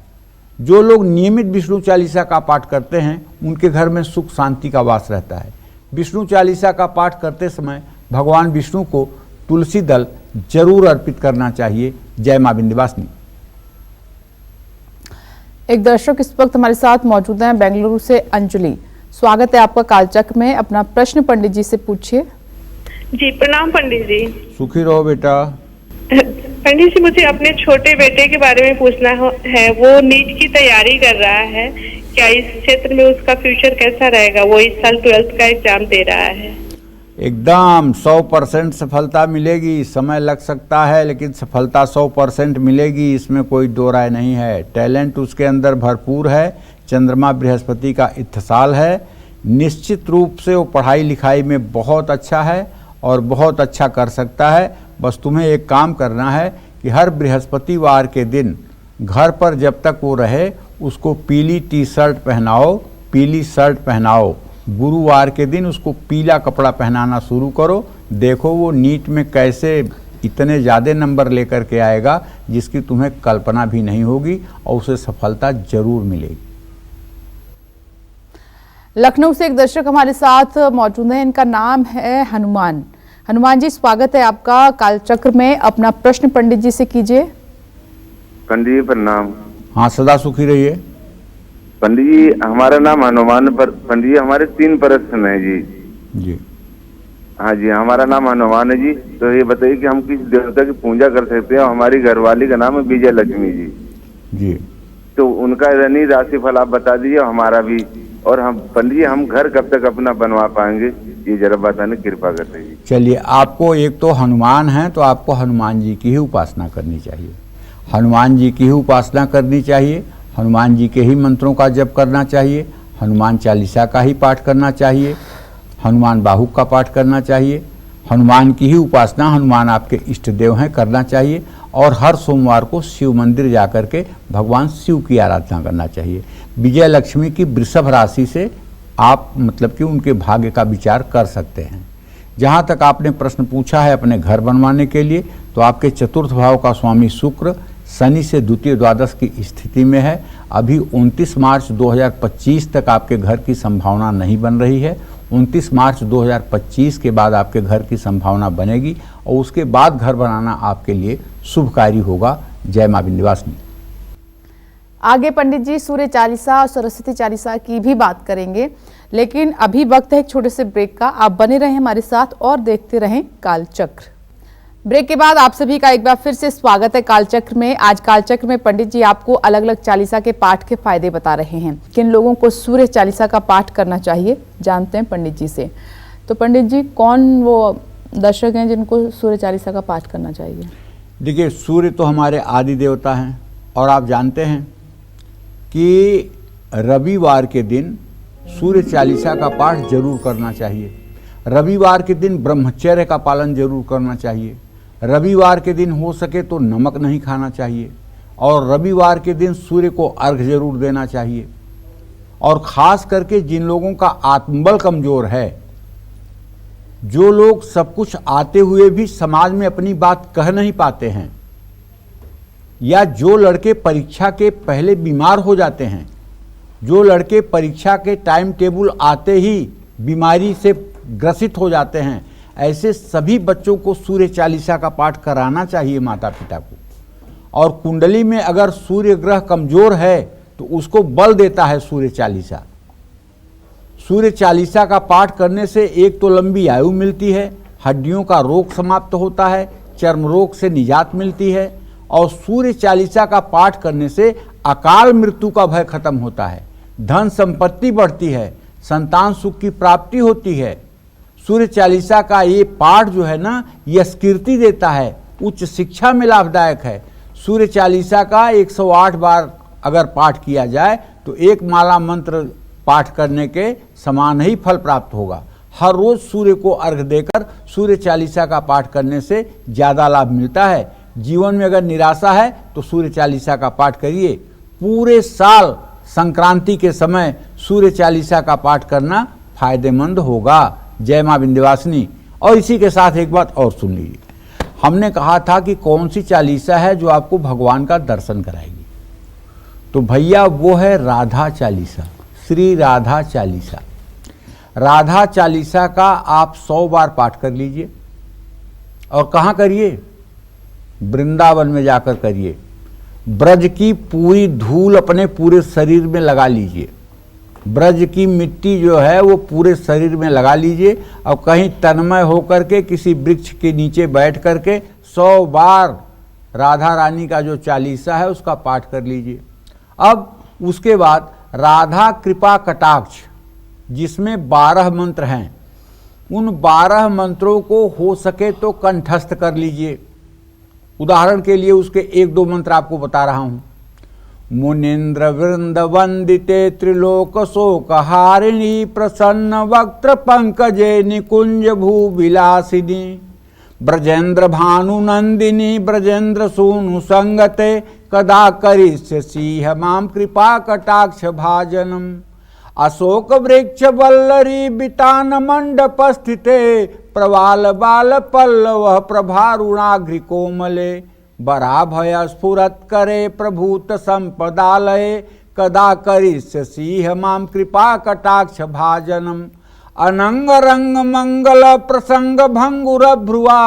[SPEAKER 2] जो लोग नियमित विष्णु चालीसा का पाठ करते हैं उनके घर में सुख शांति का वास रहता है। विष्णु चालीसा का पाठ करते समय भगवान विष्णु को तुलसी दल जरूर अर्पित करना चाहिए। जय मां विंध्यवासिनी।
[SPEAKER 1] एक दर्शक इस वक्त हमारे साथ मौजूद हैं, बेंगलुरु से अंजलि। स्वागत है आपका कालचक्र में। अपना प्रश्न पंडित जी से पूछिए।
[SPEAKER 5] जी प्रणाम पंडित जी।
[SPEAKER 2] सुखी रहो बेटा।
[SPEAKER 5] पंडित जी, मुझे अपने छोटे बेटे के बारे में पूछना है। वो नीट की तैयारी कर रहा है, क्या इस क्षेत्र में उसका फ्यूचर कैसा रहेगा? वो इस साल 12th का एग्जाम दे रहा है।
[SPEAKER 2] एकदम 100% सफलता मिलेगी। समय लग सकता है लेकिन सफलता 100% मिलेगी, इसमें कोई दो राय नहीं है। टैलेंट उसके अंदर भरपूर है। चंद्रमा बृहस्पति का इत्थसाल है। निश्चित रूप से वो पढ़ाई लिखाई में बहुत अच्छा है और बहुत अच्छा कर सकता है। बस तुम्हें एक काम करना है कि हर बृहस्पतिवार के दिन घर पर जब तक वो रहे उसको पीली टी शर्ट पहनाओ, पीली शर्ट पहनाओ। गुरुवार के दिन उसको पीला कपड़ा पहनाना शुरू करो। देखो वो नीट में कैसे इतने ज़्यादा नंबर लेकर के आएगा जिसकी तुम्हें कल्पना भी नहीं होगी, और उसे सफलता जरूर मिलेगी।
[SPEAKER 1] लखनऊ से एक दर्शक हमारे साथ मौजूद हैं, इनका नाम है हनुमान। हनुमान जी, स्वागत है आपका कालचक्र में। अपना प्रश्न पंडित जी से कीजिए।
[SPEAKER 6] पंडित जी प्रणाम।
[SPEAKER 2] हाँ, सदा सुखी रहिए।
[SPEAKER 6] पंडित जी, हमारा नाम हनुमान। पर पंडित जी, हमारे 3 प्रश्न है जी।
[SPEAKER 2] जी
[SPEAKER 6] हाँ जी, हमारा नाम हनुमान है जी। तो ये बताइए कि हम किस देवता की पूजा कर सकते हैं? हमारी घरवाली का नाम है विजय लक्ष्मी जी।
[SPEAKER 2] जी
[SPEAKER 6] तो उनका रनी राशि फल आप बता दीजिए, हमारा भी। और हम पंडित जी, हम घर कब तक अपना बनवा पाएंगे, ये जरा बताने कृपा करते जी।
[SPEAKER 2] चलिए, आपको एक तो हनुमान है तो आपको हनुमान जी की ही उपासना करनी चाहिए। हनुमान जी की ही उपासना करनी चाहिए। हनुमान जी के ही मंत्रों का जप करना चाहिए। हनुमान चालीसा का ही पाठ करना चाहिए। हनुमान बाहुक का पाठ करना चाहिए। हनुमान की ही उपासना, हनुमान आपके इष्ट देव हैं, करना चाहिए। और हर सोमवार को शिव मंदिर जाकर के भगवान शिव की आराधना करना चाहिए। विजय लक्ष्मी की वृषभ राशि से आप मतलब कि उनके भाग्य का विचार कर सकते हैं। जहाँ तक आपने प्रश्न पूछा है अपने घर बनवाने के लिए, तो आपके चतुर्थ भाव का स्वामी शुक्र शनि से द्वितीय द्वादश की स्थिति में है। अभी 29 मार्च 2025 तक आपके घर की संभावना नहीं बन रही है। 29 मार्च 2025 के बाद आपके घर की संभावना बनेगी और उसके बाद घर बनाना आपके लिए शुभकारी होगा। जय मां विंध्यवासिनी।
[SPEAKER 1] आगे पंडित जी सूर्य चालीसा और सरस्वती चालीसा की भी बात करेंगे, लेकिन अभी वक्त है एक छोटे से ब्रेक का। आप बने रहें हमारे साथ और देखते रहें कालचक्र। ब्रेक के बाद आप सभी का एक बार फिर से स्वागत है कालचक्र में। आज कालचक्र में पंडित जी आपको अलग अलग चालीसा के पाठ के फायदे बता रहे हैं। किन लोगों को सूर्य चालीसा का पाठ करना चाहिए, जानते हैं पंडित जी से। तो पंडित जी, कौन वो दर्शक हैं जिनको सूर्य चालीसा का पाठ करना चाहिए?
[SPEAKER 2] देखिए, सूर्य तो हमारे आदि देवता हैं और आप जानते हैं कि रविवार के दिन सूर्य चालीसा का पाठ जरूर करना चाहिए। रविवार के दिन ब्रह्मचर्य का पालन जरूर करना चाहिए। रविवार के दिन हो सके तो नमक नहीं खाना चाहिए और रविवार के दिन सूर्य को अर्घ जरूर देना चाहिए। और ख़ास करके जिन लोगों का आत्मबल कमज़ोर है, जो लोग सब कुछ आते हुए भी समाज में अपनी बात कह नहीं पाते हैं, या जो लड़के परीक्षा के पहले बीमार हो जाते हैं, जो लड़के परीक्षा के टाइम टेबल आते ही बीमारी से ग्रसित हो जाते हैं, ऐसे सभी बच्चों को सूर्य चालीसा का पाठ कराना चाहिए माता पिता को। और कुंडली में अगर सूर्य ग्रह कमजोर है तो उसको बल देता है सूर्य चालीसा। सूर्य चालीसा का पाठ करने से एक तो लंबी आयु मिलती है, हड्डियों का रोग समाप्त होता है, चर्म रोग से निजात मिलती है, और सूर्य चालीसा का पाठ करने से अकाल मृत्यु का भय खत्म होता है, धन संपत्ति बढ़ती है, संतान सुख की प्राप्ति होती है। सूर्य चालीसा का ये पाठ जो है ना, यह स्कीर्ति देता है, उच्च शिक्षा में लाभदायक है। सूर्य चालीसा का 108 बार अगर पाठ किया जाए तो एक माला मंत्र पाठ करने के समान ही फल प्राप्त होगा। हर रोज सूर्य को अर्घ देकर सूर्य चालीसा का पाठ करने से ज़्यादा लाभ मिलता है। जीवन में अगर निराशा है तो सूर्य चालीसा का पाठ करिए। पूरे साल संक्रांति के समय सूर्य चालीसा का पाठ करना फायदेमंद होगा। जय मां विंध्यवासिनी। और इसी के साथ एक बात और सुन लीजिए, हमने कहा था कि कौन सी चालीसा है जो आपको भगवान का दर्शन कराएगी, तो भैया वो है राधा चालीसा, श्री राधा चालीसा। राधा चालीसा का आप 100 बार पाठ कर लीजिए। और कहाँ करिए? वृंदावन में जाकर करिए। ब्रज की पूरी धूल अपने पूरे शरीर में लगा लीजिए। ब्रज की मिट्टी जो है वो पूरे शरीर में लगा लीजिए और कहीं तन्मय होकर के किसी वृक्ष के नीचे बैठ करके 100 बार राधा रानी का जो चालीसा है उसका पाठ कर लीजिए। अब उसके बाद राधा कृपा कटाक्ष, जिसमें 12 मंत्र हैं, उन 12 मंत्रों को हो सके तो कंठस्थ कर लीजिए। उदाहरण के लिए उसके 1-2 मंत्र आपको बता रहा हूं। मुनीन्द्र वृंद वंदिते त्रिलोक शोक हारिणी प्रसन्न वक्त्र पंकजे निकुंज भू विलासिनी ब्रजेंद्र भानु नंदिनी ब्रजेंद्र सूनु संगते कदा करिष्यसि माम कृपा कटाक्ष भाजनम अशोक वृक्ष वल्लरी बितान मंडप स्थिते प्रवाल बाल पल्लव प्रभारुणाग्रि कोमले बराभय स्फुरत करे प्रभूत संपदालये कदा करिष्यसि माम कृपा कटाक्ष भाजनम अनंग रंग मंगल प्रसंग भंगुर भ्रुवा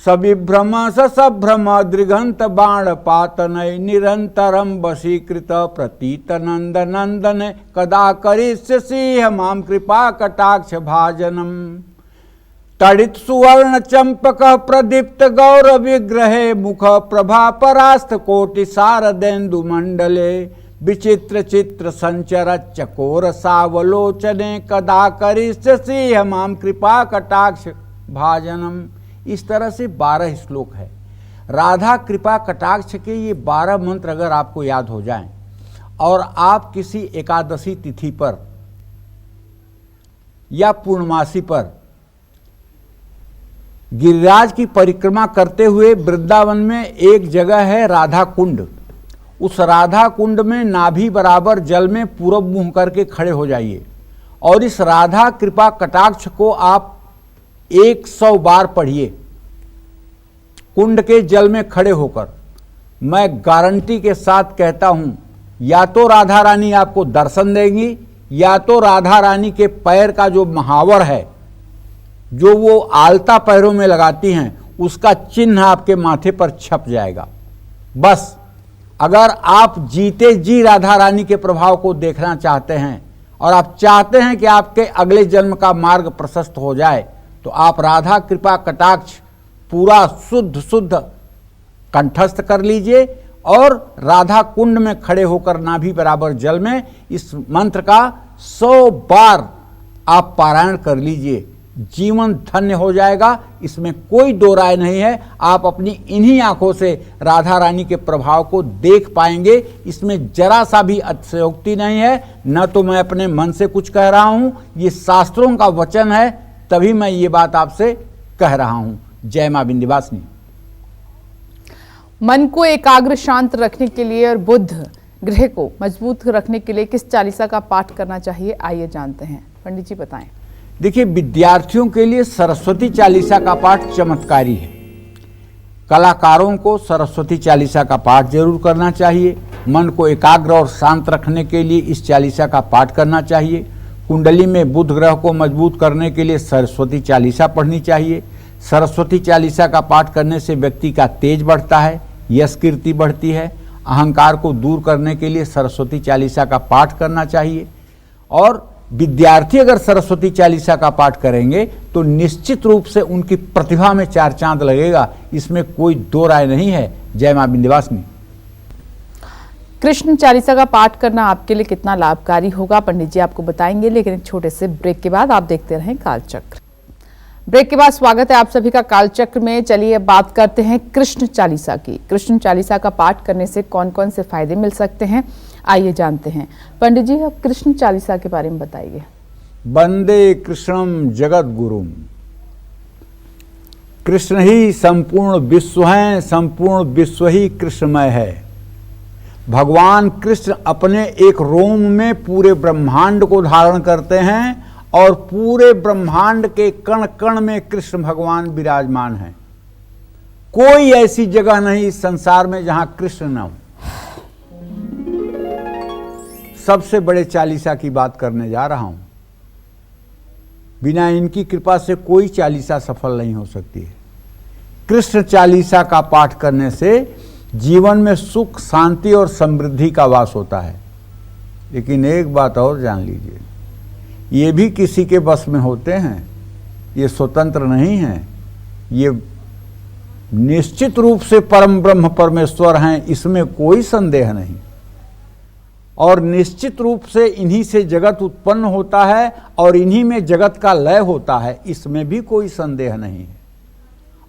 [SPEAKER 2] सविभ्रम सभ्रम दृगंत बाण पातनय निरंतरम वशीकृत प्रतीत नंद नंदन कदा करिष्यसि माम कृपा कटाक्ष भाजनम तड़ित सुवर्ण चंपक प्रदीप्त गौर विग्रहे मुख प्रभा परास्त कोटि शारदेन्दु मंडले विचित्र चित्र संचर चकोर सावलोचने कदा करिष्यसि माम कृपा कटाक्ष भाजनम। इस तरह से 12 श्लोक है। राधा कृपा कटाक्ष के ये 12 मंत्र अगर आपको याद हो जाएं और आप किसी एकादशी तिथि पर या पूर्णमासी पर गिरिराज की परिक्रमा करते हुए वृंदावन में एक जगह है राधा कुंड, उस राधा कुंड में नाभि बराबर जल में पूरब मुंह करके खड़े हो जाइए और इस राधा कृपा कटाक्ष को आप 100 बार पढ़िए कुंड के जल में खड़े होकर। मैं गारंटी के साथ कहता हूं, या तो राधा रानी आपको दर्शन देंगी या तो राधा रानी के पैर का जो महावर है, जो वो आलता पैरों में लगाती हैं, उसका चिन्ह आपके माथे पर छप जाएगा। बस अगर आप जीते जी राधा रानी के प्रभाव को देखना चाहते हैं और आप चाहते हैं कि आपके अगले जन्म का मार्ग प्रशस्त हो जाए, तो आप राधा कृपा कटाक्ष पूरा शुद्ध कंठस्थ कर लीजिए और राधा कुंड में खड़े होकर नाभि बराबर जल में इस मंत्र का 100 बार आप पारायण कर लीजिए। जीवन धन्य हो जाएगा, इसमें कोई दो राय नहीं है। आप अपनी इन्हीं आंखों से राधा रानी के प्रभाव को देख पाएंगे, इसमें जरा सा भी अतिशयोक्ति नहीं है। न तो मैं अपने मन से कुछ कह रहा हूं, ये शास्त्रों का वचन है, तभी मैं ये बात आपसे कह रहा हूं। जय मां विंध्यवासिनी।
[SPEAKER 1] मन को एकाग्र शांत रखने के लिए और बुद्ध ग्रह को मजबूत रखने के लिए किस चालीसा का पाठ करना चाहिए, आइए जानते हैं। पंडित जी बताएं।
[SPEAKER 2] देखिए, विद्यार्थियों के लिए सरस्वती चालीसा का पाठ चमत्कारी है। कलाकारों को सरस्वती चालीसा का पाठ जरूर करना चाहिए। मन को एकाग्र और शांत रखने के लिए इस चालीसा का पाठ करना चाहिए। कुंडली में बुध ग्रह को मजबूत करने के लिए सरस्वती चालीसा पढ़नी चाहिए। सरस्वती चालीसा का पाठ करने से व्यक्ति का तेज बढ़ता है, यश कीर्ति बढ़ती है। अहंकार को दूर करने के लिए सरस्वती चालीसा का पाठ करना चाहिए। और विद्यार्थी अगर सरस्वती चालीसा का पाठ करेंगे तो निश्चित रूप से उनकी प्रतिभा में 4 चांद लगेगा, इसमें कोई दो राय नहीं है। जय मां विंध्यवासिनी।
[SPEAKER 1] कृष्ण चालीसा का पाठ करना आपके लिए कितना लाभकारी होगा, पंडित जी आपको बताएंगे, लेकिन एक छोटे से ब्रेक के बाद आप देखते रहें कालचक्र। ब्रेक के बाद स्वागत है आप सभी का कालचक्र में। चलिए बात करते हैं कृष्ण चालीसा की। कृष्ण चालीसा का पाठ करने से कौन कौन से फायदे मिल सकते हैं, आइए जानते हैं। पंडित जी आप कृष्ण चालीसा के बारे में बताइए।
[SPEAKER 2] वंदे कृष्णम जगत गुरुम। कृष्ण ही संपूर्ण विश्व है, संपूर्ण विश्व ही कृष्णमय है। भगवान कृष्ण अपने एक रोम में पूरे ब्रह्मांड को धारण करते हैं और पूरे ब्रह्मांड के कण कण में कृष्ण भगवान विराजमान हैं। कोई ऐसी जगह नहीं इस संसार में जहां कृष्ण न हो। सबसे बड़े चालीसा की बात करने जा रहा हूं। बिना इनकी कृपा से कोई चालीसा सफल नहीं हो सकती है। कृष्ण चालीसा का पाठ करने से जीवन में सुख, शांति और समृद्धि का वास होता है। लेकिन एक बात और जान लीजिए, ये भी किसी के बस में होते हैं, ये स्वतंत्र नहीं हैं, ये निश्चित रूप से परम ब्रह्म परमेश्वर हैं, इसमें कोई संदेह नहीं। और निश्चित रूप से इन्हीं से जगत उत्पन्न होता है और इन्हीं में जगत का लय होता है, इसमें भी कोई संदेह नहीं है।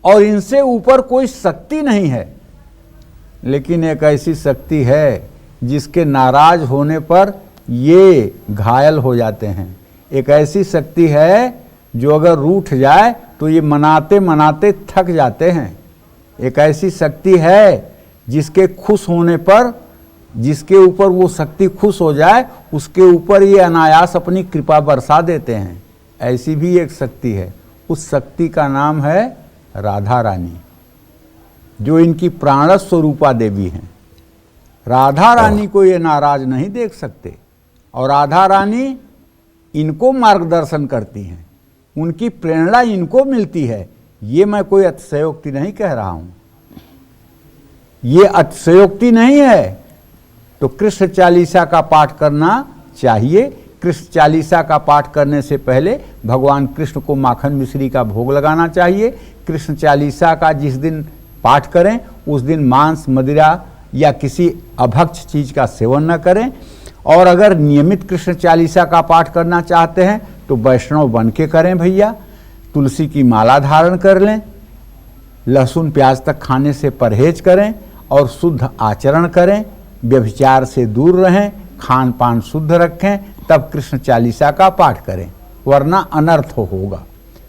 [SPEAKER 2] और इनसे ऊपर कोई शक्ति नहीं है। लेकिन एक ऐसी शक्ति है जिसके नाराज होने पर ये घायल हो जाते हैं। एक ऐसी शक्ति है जो अगर रूठ जाए तो ये मनाते मनाते थक जाते हैं। एक ऐसी शक्ति है जिसके खुश होने पर, जिसके ऊपर वो शक्ति खुश हो जाए, उसके ऊपर ये अनायास अपनी कृपा बरसा देते हैं। ऐसी भी एक शक्ति है। उस शक्ति का नाम है राधा रानी, जो इनकी प्राण स्वरूपा देवी हैं। राधा रानी को ये नाराज नहीं देख सकते और राधा रानी इनको मार्गदर्शन करती हैं, उनकी प्रेरणा इनको मिलती है। ये मैं कोई अतिशयोक्ति नहीं कह रहा हूं, ये अतिशयोक्ति नहीं है। तो कृष्ण चालीसा का पाठ करना चाहिए। कृष्ण चालीसा का पाठ करने से पहले भगवान कृष्ण को माखन मिश्री का भोग लगाना चाहिए। कृष्ण चालीसा का जिस दिन पाठ करें उस दिन मांस, मदिरा या किसी अभक्ष चीज का सेवन न करें। और अगर नियमित कृष्ण चालीसा का पाठ करना चाहते हैं तो वैष्णव बन के करें भैया। तुलसी की माला धारण कर लें, लहसुन प्याज तक खाने से परहेज करें और शुद्ध आचरण करें, व्यभिचार से दूर रहें, खान पान शुद्ध रखें, तब कृष्ण चालीसा का पाठ करें, वरना अनर्थ होगा।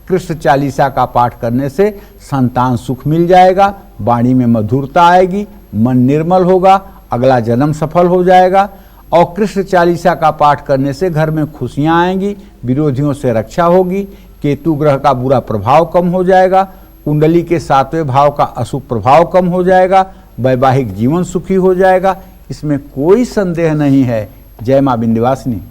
[SPEAKER 2] कृष्ण चालीसा का पाठ करने से संतान सुख मिल जाएगा, वाणी में मधुरता आएगी, मन निर्मल होगा, अगला जन्म सफल हो जाएगा। और कृष्ण चालीसा का पाठ करने से घर में खुशियां आएंगी, विरोधियों से रक्षा होगी, केतु ग्रह का बुरा प्रभाव कम हो जाएगा, कुंडली के 7वें भाव का अशुभ प्रभाव कम हो जाएगा, वैवाहिक जीवन सुखी हो जाएगा। इसमें कोई संदेह नहीं है। जय मां विंध्यवासिनी।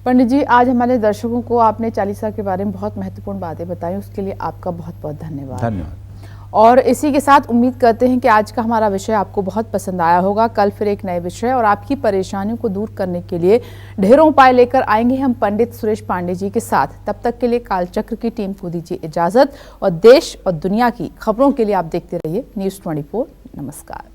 [SPEAKER 1] पंडित जी आज हमारे दर्शकों को आपने चालीसा के बारे में बहुत महत्वपूर्ण बातें बताई, उसके लिए आपका बहुत बहुत धन्यवाद।
[SPEAKER 2] धन्यवाद।
[SPEAKER 1] और इसी के साथ उम्मीद करते हैं कि आज का हमारा विषय आपको बहुत पसंद आया होगा। कल फिर एक नए विषय और आपकी परेशानियों को दूर करने के लिए ढेरों उपाय लेकर आएंगे हम पंडित सुरेश पांडे जी के साथ। तब तक के लिए कालचक्र की टीम को दीजिए इजाजत और देश और दुनिया की खबरों के लिए आप देखते रहिए News 24। नमस्कार।